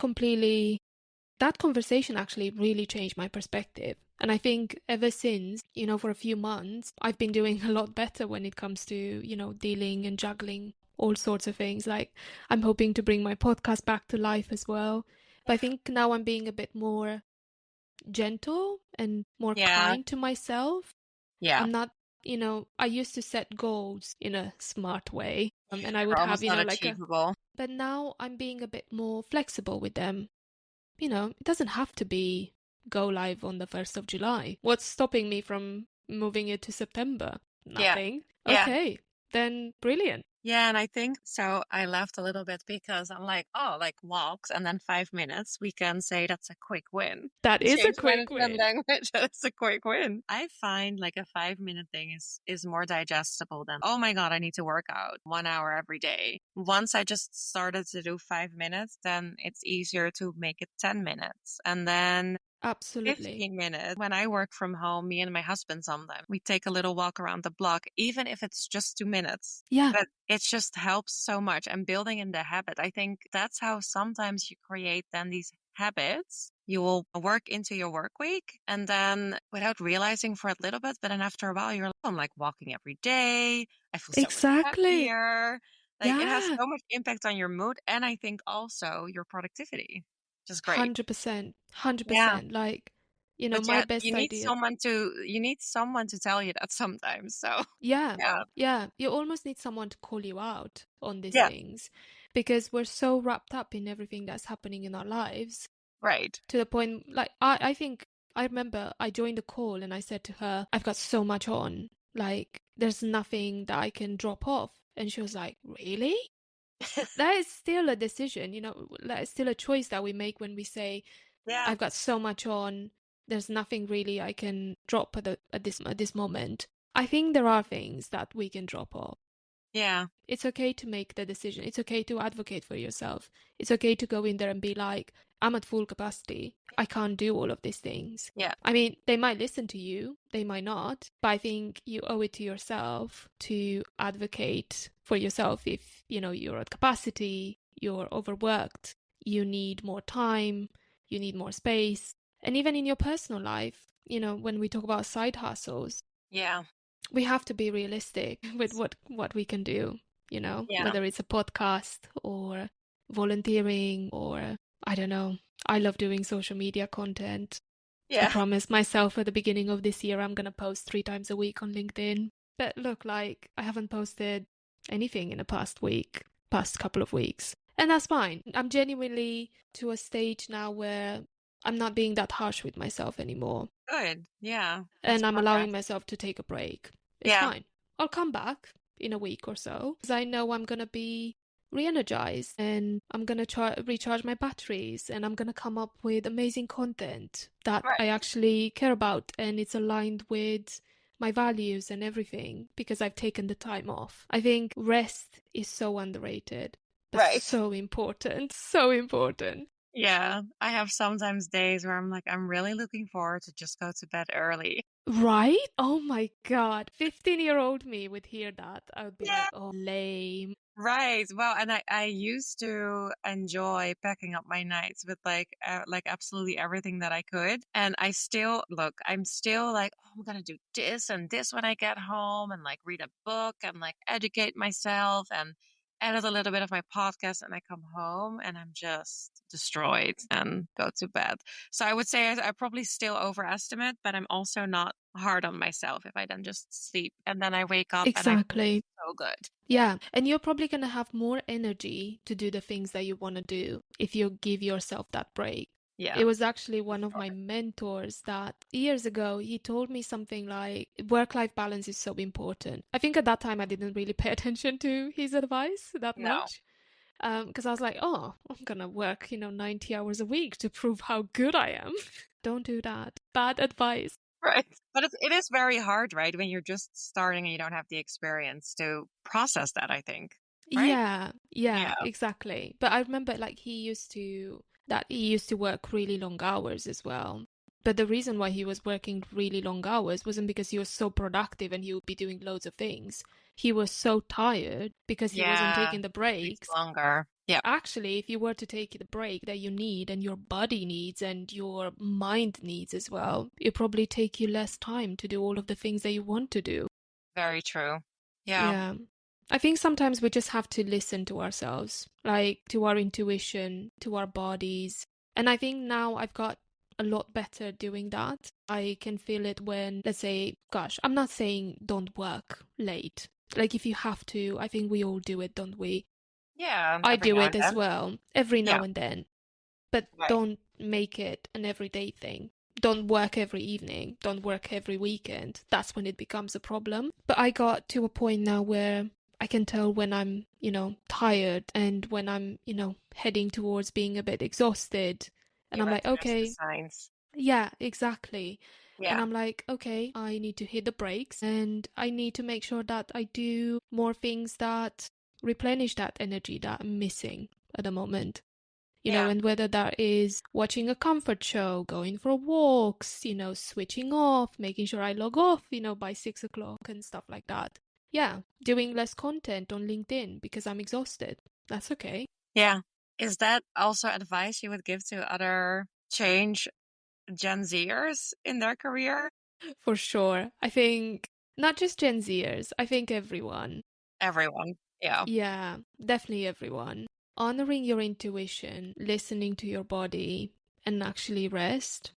Speaker 2: conversation actually really changed my perspective. And I think ever since, for a few months, I've been doing a lot better when it comes to, dealing and juggling all sorts of things. Like, I'm hoping to bring my podcast back to life as well. But I think now I'm being a bit more gentle and more
Speaker 1: Yeah.
Speaker 2: kind to myself.
Speaker 1: Yeah.
Speaker 2: I'm not, I used to set goals in a smart way. And I
Speaker 1: They're
Speaker 2: would have,
Speaker 1: almost not
Speaker 2: like
Speaker 1: achievable.
Speaker 2: but now I'm being a bit more flexible with them. It doesn't have to be go live on the 1st of July. What's stopping me from moving it to September?
Speaker 1: Yeah.
Speaker 2: Nothing.
Speaker 1: Yeah.
Speaker 2: Okay, then brilliant.
Speaker 1: Yeah, and I think so. I laughed a little bit because I'm like, oh, like walks and then 5 minutes. We can say that's a quick win.
Speaker 2: That is a
Speaker 1: Change
Speaker 2: quick
Speaker 1: management
Speaker 2: win.
Speaker 1: language. That's a quick win. I find like a 5 minute thing is more digestible than, oh my God, I need to work out 1 hour every day. Once I just started to do 5 minutes, then it's easier to make it 10 minutes. And then
Speaker 2: Absolutely.
Speaker 1: 15 minutes. When I work from home, me and my husband sometimes we take a little walk around the block, even if it's just 2 minutes.
Speaker 2: Yeah,
Speaker 1: But it just helps so much. And building in the habit, I think that's how sometimes you create then these habits. You will work into your work week and then without realizing for a little bit, but then after a while, you're like, "Oh, I'm like walking every day. I feel so much
Speaker 2: exactly.
Speaker 1: happier." Like it has
Speaker 2: Yeah,
Speaker 1: so much impact on your mood and I think also your productivity, which is great.
Speaker 2: 100%.
Speaker 1: Yeah.
Speaker 2: 100%. Like,
Speaker 1: But
Speaker 2: my
Speaker 1: yeah,
Speaker 2: best idea.
Speaker 1: you need someone to tell you that sometimes. So
Speaker 2: Yeah,
Speaker 1: yeah.
Speaker 2: yeah. You almost need someone to call you out on these
Speaker 1: Yeah.
Speaker 2: things because we're so wrapped up in everything that's happening in our lives
Speaker 1: Right.
Speaker 2: to the point like I think I remember I joined the call and I said to her, I've got so much on. Like there's nothing that I can drop off. And she was like, really? That is still a decision, that is still a choice that we make when we say,
Speaker 1: Yeah.
Speaker 2: I've got so much on. There's nothing really I can drop at this moment. I think there are things that we can drop off.
Speaker 1: Yeah.
Speaker 2: It's okay to make the decision. It's okay to advocate for yourself. It's okay to go in there and be like, I'm at full capacity. I can't do all of these things.
Speaker 1: Yeah.
Speaker 2: I mean, they might listen to you, they might not, but I think you owe it to yourself to advocate for yourself if, you're at capacity, you're overworked, you need more time, you need more space. And even in your personal life, when we talk about side hustles,
Speaker 1: Yeah.
Speaker 2: we have to be realistic with what we can do,
Speaker 1: Yeah.
Speaker 2: whether it's a podcast or volunteering or I don't know. I love doing social media content. I
Speaker 1: Yeah.
Speaker 2: promised myself at the beginning of this year I'm going to post 3 times a week on LinkedIn. But look, like I haven't posted anything in the past couple of weeks. And that's fine. I'm genuinely to a stage now where I'm not being that harsh with myself anymore
Speaker 1: Good. Yeah. That's
Speaker 2: and I'm allowing
Speaker 1: progress.
Speaker 2: myself to take a break. It's
Speaker 1: Yeah.
Speaker 2: fine. I'll come back in a week or so because I know I'm going to be re-energized and I'm going to recharge my batteries and I'm going to come up with amazing content that I
Speaker 1: Right.
Speaker 2: actually care about and it's aligned with my values and everything because I've taken the time off. I think rest is so underrated, but
Speaker 1: Right.
Speaker 2: so important, so important.
Speaker 1: Yeah, I have sometimes days where I'm like, I'm really looking forward to just go to bed early.
Speaker 2: Right? Oh my God. 15-year-old me would hear that. I would be
Speaker 1: Yeah.
Speaker 2: like, oh, lame.
Speaker 1: Right. Well, and I used to enjoy packing up my nights with like absolutely everything that I could. And I still look, I'm still like, oh, I'm gonna do this and this when I get home and like read a book and like educate myself and edit a little bit of my podcast and I come home and I'm just destroyed and go to bed. So I would say I probably still overestimate, but I'm also not hard on myself if I then just sleep and then I wake up and I feel
Speaker 2: Exactly.
Speaker 1: so good. Yeah.
Speaker 2: Yeah. And you're probably going to have more energy to do the things that you want to do if you give yourself that break.
Speaker 1: Yeah.
Speaker 2: It was actually
Speaker 1: For
Speaker 2: one of my
Speaker 1: sure.
Speaker 2: mentors that years ago, he told me something like work-life balance is so important. I think at that time I didn't really pay attention to his advice that
Speaker 1: No.
Speaker 2: much. Because I was like, oh, I'm gonna work, 90 hours a week to prove how good I am. Don't do that. Bad advice.
Speaker 1: Right. But it is very hard, right? When you're just starting and you don't have the experience to process that, I think. Right?
Speaker 2: Yeah,
Speaker 1: Yeah.
Speaker 2: exactly. But I remember like he used to work really long hours as well. But the reason why he was working really long hours wasn't because he was so productive and he would be doing loads of things. He was so tired because he wasn't
Speaker 1: Yeah.
Speaker 2: taking the
Speaker 1: Takes
Speaker 2: breaks.
Speaker 1: longer. Yeah.
Speaker 2: Actually, if you were to take the break that you need and your body needs and your mind needs as well, it probably take you less time to do all of the things that you want to do.
Speaker 1: Very true. Yeah.
Speaker 2: Yeah. I think sometimes we just have to listen to ourselves, like to our intuition, to our bodies. And I think now I've got a lot better doing that. I can feel it when, let's say, gosh, I'm not saying don't work late. Like if you have to, I think we all do it, don't we?
Speaker 1: Yeah.
Speaker 2: I
Speaker 1: Every
Speaker 2: do
Speaker 1: now
Speaker 2: it
Speaker 1: and
Speaker 2: as
Speaker 1: then.
Speaker 2: well, every
Speaker 1: Yeah.
Speaker 2: now and then. But
Speaker 1: Right.
Speaker 2: don't make it an everyday thing. Don't work every evening. Don't work every weekend. That's when it becomes a problem. But I got to a point now where I can tell when I'm, tired and when I'm, heading towards being a bit exhausted. And
Speaker 1: You
Speaker 2: I'm like,
Speaker 1: recognize the
Speaker 2: okay,
Speaker 1: signs.
Speaker 2: yeah, exactly. And
Speaker 1: Yeah.
Speaker 2: I'm like, okay, I need to hit the brakes and I need to make sure that I do more things that replenish that energy that I'm missing at the moment,
Speaker 1: Yeah.
Speaker 2: and whether that is watching a comfort show, going for walks, switching off, making sure I log off, by 6 o'clock and stuff like that. Yeah, doing less content on LinkedIn because I'm exhausted. That's okay.
Speaker 1: Yeah. Is that also advice you would give to other change Gen Zers in their career?
Speaker 2: For sure. I think not just Gen Zers, I think everyone.
Speaker 1: Everyone. Yeah.
Speaker 2: Yeah, definitely everyone. Honoring your intuition, listening to your body, and actually rest.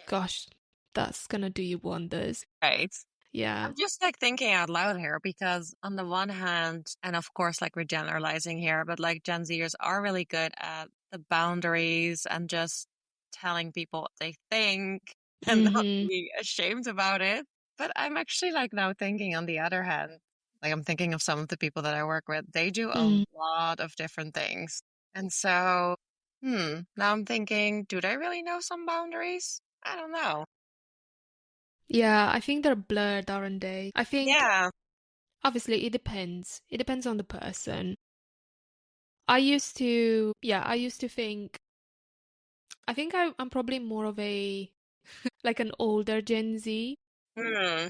Speaker 2: Gosh, that's gonna do you wonders.
Speaker 1: Right.
Speaker 2: Yeah.
Speaker 1: I'm just like thinking out loud here because on the one hand, and of course, like we're generalizing here, but like Gen Zers are really good at the boundaries and just telling people what they think and not
Speaker 2: Mm-hmm.
Speaker 1: being ashamed about it. But I'm actually like now thinking on the other hand, like I'm thinking of some of the people that I work with, they do a
Speaker 2: Mm.
Speaker 1: lot of different things. And so, now I'm thinking, do they really know some boundaries? I don't know.
Speaker 2: Yeah, I think they're blurred, aren't they? I think
Speaker 1: Yeah.
Speaker 2: obviously it depends. It depends on the person. I used to think, I think I'm probably more of like an older Gen Z.
Speaker 1: Hmm.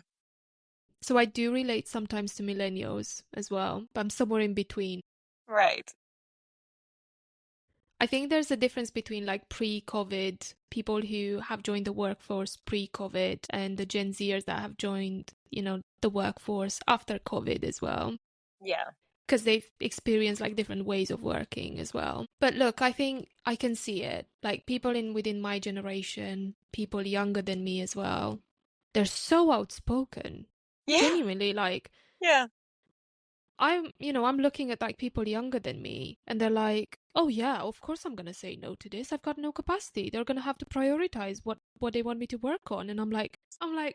Speaker 2: So I do relate sometimes to millennials as well, but I'm somewhere in between.
Speaker 1: Right.
Speaker 2: I think there's a difference between like pre-COVID people who have joined the workforce pre-COVID and the Gen Zers that have joined, the workforce after COVID as well.
Speaker 1: Yeah.
Speaker 2: Because they've experienced like different ways of working as well. But look, I think I can see it. Like people in within my generation, people younger than me as well, they're so outspoken.
Speaker 1: Yeah.
Speaker 2: Genuinely, like
Speaker 1: Yeah.
Speaker 2: I'm looking at like people younger than me and they're like, "Oh yeah, of course I'm going to say no to this. I've got no capacity. They're going to have to prioritize what they want me to work on." And I'm like,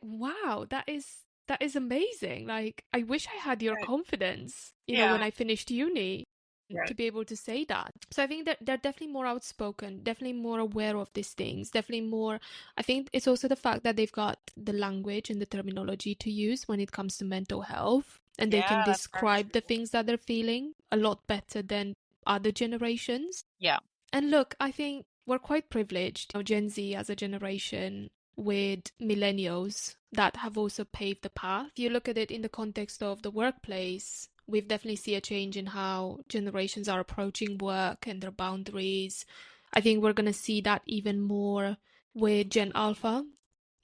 Speaker 2: "Wow, that is amazing. Like I wish I had your
Speaker 1: Right.
Speaker 2: confidence,
Speaker 1: Yeah.
Speaker 2: when I finished uni to
Speaker 1: Right.
Speaker 2: be able to say that." So I think that they're definitely more outspoken, definitely more aware of these things, definitely more. I think it's also the fact that they've got the language and the terminology to use when it comes to mental health, and they can
Speaker 1: Yeah, that's very
Speaker 2: describe the
Speaker 1: true.
Speaker 2: things that they're feeling a lot better than other generations.
Speaker 1: Yeah.
Speaker 2: And look, I think we're quite privileged, Gen Z as a generation with millennials that have also paved the path. If you look at it in the context of the workplace, we've definitely seen a change in how generations are approaching work and their boundaries. I think we're going to see that even more with Gen Alpha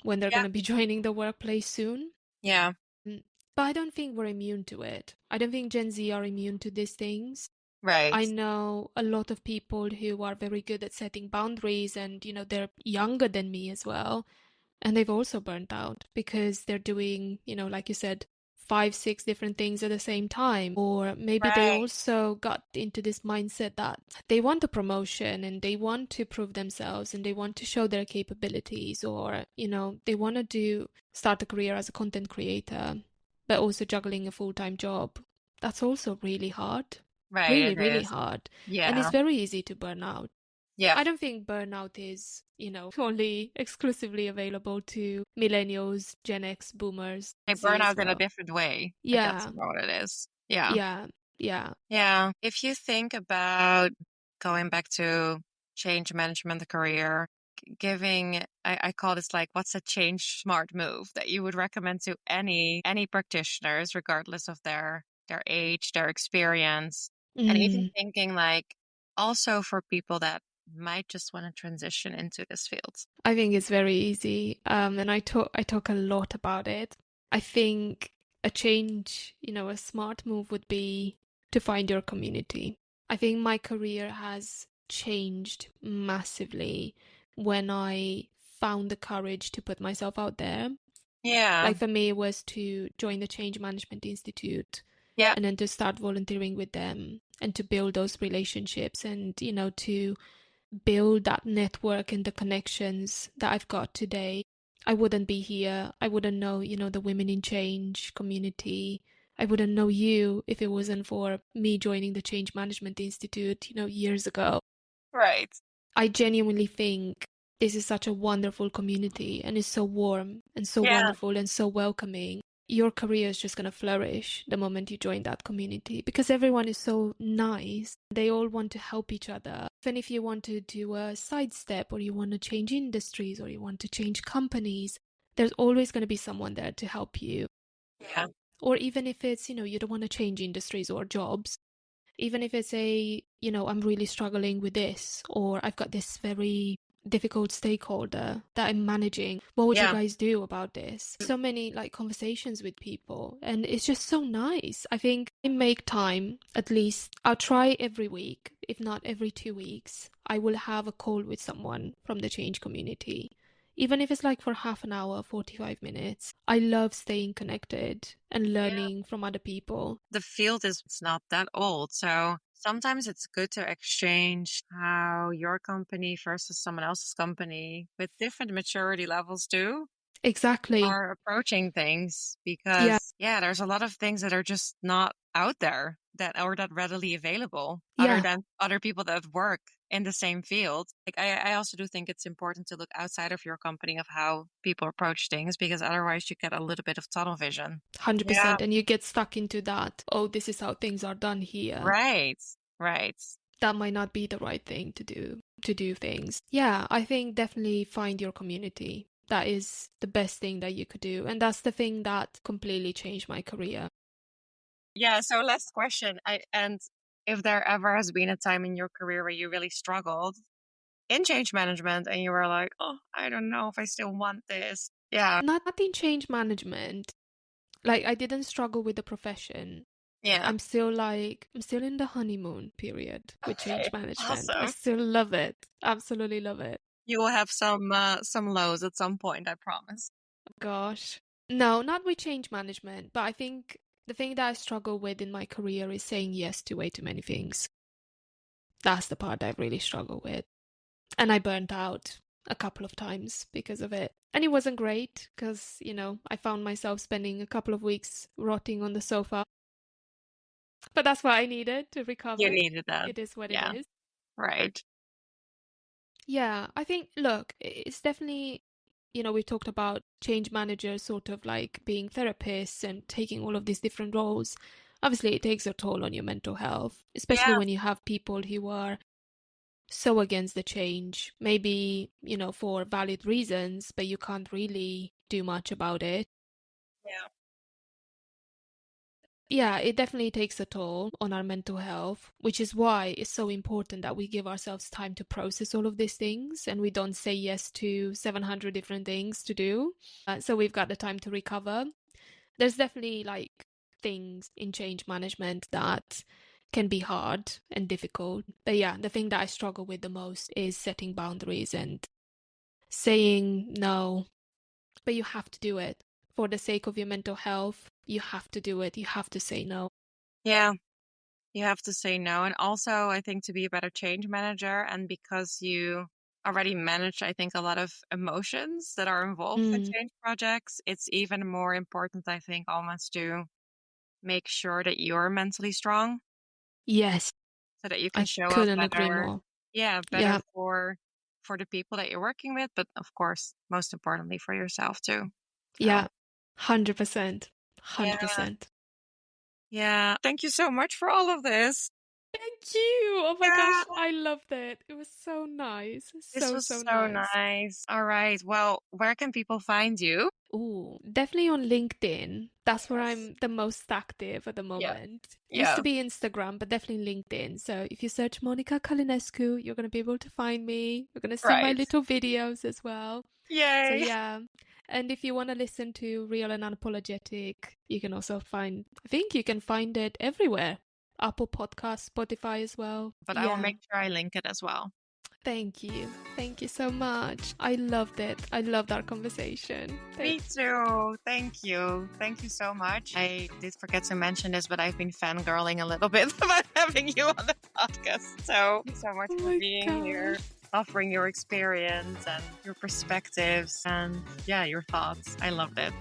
Speaker 2: when they're going
Speaker 1: Yeah.
Speaker 2: to be joining the workplace soon.
Speaker 1: Yeah.
Speaker 2: Mm, But I don't think we're immune to it. I don't think Gen Z are immune to these things.
Speaker 1: Right.
Speaker 2: I know a lot of people who are very good at setting boundaries and, they're younger than me as well. And they've also burnt out because they're doing, like you said, 5, 6 different things at the same time. Or maybe they
Speaker 1: Right.
Speaker 2: also got into this mindset that they want a promotion and they want to prove themselves and they want to show their capabilities, or, they want to start a career as a content creator, but also juggling a full-time job. That's also really hard.
Speaker 1: Right.
Speaker 2: Really,
Speaker 1: It
Speaker 2: really
Speaker 1: is.
Speaker 2: hard. And it's
Speaker 1: Yeah.
Speaker 2: very easy to burn out.
Speaker 1: Yeah.
Speaker 2: I don't think burnout is, only exclusively available to millennials, Gen X, boomers,
Speaker 1: They
Speaker 2: Z
Speaker 1: burn
Speaker 2: as
Speaker 1: out in a
Speaker 2: well.
Speaker 1: different way. I guess
Speaker 2: Yeah,
Speaker 1: is what it is. Yeah.
Speaker 2: yeah, yeah.
Speaker 1: Yeah. If you think about going back to change management career, giving, I call this like, what's a change smart move that you would recommend to any practitioners, regardless of their age, their experience, and even
Speaker 2: Mm,
Speaker 1: thinking like also for people that might just want to transition into this field.
Speaker 2: I think it's very easy. And I talk a lot about it. I think a change, a smart move would be to find your community. I think my career has changed massively when I found the courage to put myself out there.
Speaker 1: Yeah.
Speaker 2: Like for me, it was to join the Change Management Institute
Speaker 1: Yeah.
Speaker 2: and then to start volunteering with them and to build those relationships and, to build that network and the connections that I've got today. I wouldn't be here. I wouldn't know, the Women in Change community. I wouldn't know you if it wasn't for me joining the Change Management Institute, years ago.
Speaker 1: Right.
Speaker 2: I genuinely think this is such a wonderful community and it's so warm and so
Speaker 1: Yeah.
Speaker 2: wonderful and so welcoming. Your career is just going to flourish the moment you join that community because everyone is so nice. They all want to help each other. Even if you want to do a sidestep or you want to change industries or you want to change companies, there's always going to be someone there to help you.
Speaker 1: Yeah.
Speaker 2: Or even if it's, you don't want to change industries or jobs, even if it's I'm really struggling with this, or I've got this very difficult stakeholder that I'm managing. What would you
Speaker 1: Yeah.
Speaker 2: guys do about this? So many like conversations with people, and it's just so nice. I think I make time, at least I'll try every week, if not every 2 weeks. I will have a call with someone from the change community. Even if it's like for half an hour, 45 minutes. I love staying connected and
Speaker 1: Yeah.
Speaker 2: learning from other people.
Speaker 1: The field is it's not that old. So sometimes it's good to exchange how your company versus someone else's company with different maturity levels too
Speaker 2: Exactly.
Speaker 1: are approaching things
Speaker 2: Yeah.
Speaker 1: because yeah, there's a lot of things that are just not out there that are not readily available other
Speaker 2: Yeah.
Speaker 1: than other people that work in the same field. Like I also do think it's important to look outside of your company of how people approach things because otherwise you get a little bit of tunnel vision. Yeah.
Speaker 2: 100%. And you get stuck into that. Oh, this is how things are done here.
Speaker 1: Right. Right.
Speaker 2: That might not be the right thing to do things. Yeah, I think definitely find your community. That is the best thing that you could do. And that's the thing that completely changed my career.
Speaker 1: Yeah, so last question. And if there ever has been a time in your career where you really struggled in change management and you were like, oh, I don't know if I still want this. Yeah.
Speaker 2: Not in change management. Like I didn't struggle with the profession.
Speaker 1: Yeah.
Speaker 2: I'm still in the honeymoon period with change
Speaker 1: Okay.
Speaker 2: management. I
Speaker 1: Awesome.
Speaker 2: still love it. Absolutely love it.
Speaker 1: You will have some lows at some point, I promise.
Speaker 2: Gosh. No, not with change management, but I think the thing that I struggle with in my career is saying yes to way too many things. That's the part I really struggle with. And I burnt out a couple of times because of it. And it wasn't great because, I found myself spending a couple of weeks rotting on the sofa. But that's what I needed to
Speaker 1: You
Speaker 2: recover.
Speaker 1: needed that.
Speaker 2: It is what it
Speaker 1: Yeah.
Speaker 2: is.
Speaker 1: Right.
Speaker 2: Yeah, I think, look, it's definitely, we've talked about change managers sort of like being therapists and taking all of these different roles. Obviously, it takes a toll on your mental health, especially
Speaker 1: Yeah.
Speaker 2: when you have people who are so against the change, maybe, for valid reasons, but you can't really do much about it.
Speaker 1: Yeah.
Speaker 2: Yeah, it definitely takes a toll on our mental health, which is why it's so important that we give ourselves time to process all of these things and we don't say yes to 700 different things to do. So we've got the time to recover. There's definitely like things in change management that can be hard and difficult. But yeah, the thing that I struggle with the most is setting boundaries and saying no, but you have to do it for the sake of your mental health. You have to do it. You have to say no.
Speaker 1: Yeah. You have to say no. And also, I think to be a better change manager, and because you already manage, I think, a lot of emotions that are involved in
Speaker 2: Mm,
Speaker 1: change projects, it's even more important, I think, almost to make sure that you're mentally strong
Speaker 2: yes,
Speaker 1: so that you can
Speaker 2: I
Speaker 1: show up
Speaker 2: couldn't agree
Speaker 1: better.
Speaker 2: more.
Speaker 1: Yeah, better
Speaker 2: Yeah,
Speaker 1: for the people that you're working with, but of course, most importantly for yourself too. So,
Speaker 2: yeah, 100%.
Speaker 1: yeah.
Speaker 2: 100%.
Speaker 1: Yeah. Thank you so much for all of this.
Speaker 2: Thank you. Oh my
Speaker 1: Yeah.
Speaker 2: gosh, I loved it. It was so nice.
Speaker 1: This
Speaker 2: So,
Speaker 1: was
Speaker 2: so
Speaker 1: so
Speaker 2: nice.
Speaker 1: nice. All right. Well, where can people find you?
Speaker 2: Ooh, definitely on LinkedIn. That's where
Speaker 1: Yes.
Speaker 2: I'm the most active at the
Speaker 1: Yeah.
Speaker 2: moment. Used to
Speaker 1: Yeah.
Speaker 2: be Instagram, but definitely LinkedIn. So if you search Monica Calinescu, you're going to be able to find me. You're going to see my
Speaker 1: Right.
Speaker 2: little videos as well. So
Speaker 1: Yay.
Speaker 2: yeah. And if you want to listen to Real and Unapologetic, you can also I think you can find it everywhere. Apple Podcasts, Spotify as well.
Speaker 1: But I will
Speaker 2: Yeah.
Speaker 1: make sure I link it as well.
Speaker 2: Thank you. Thank you so much. I loved it. I loved our conversation.
Speaker 1: Me
Speaker 2: Thanks.
Speaker 1: too. Thank you. Thank you so much. I did forget to mention this, but I've been fangirling a little bit about having you on the podcast. So, thank you so much
Speaker 2: Oh
Speaker 1: for
Speaker 2: my
Speaker 1: being here,
Speaker 2: gosh.
Speaker 1: offering your experience and your perspectives and, yeah, your thoughts. I loved it.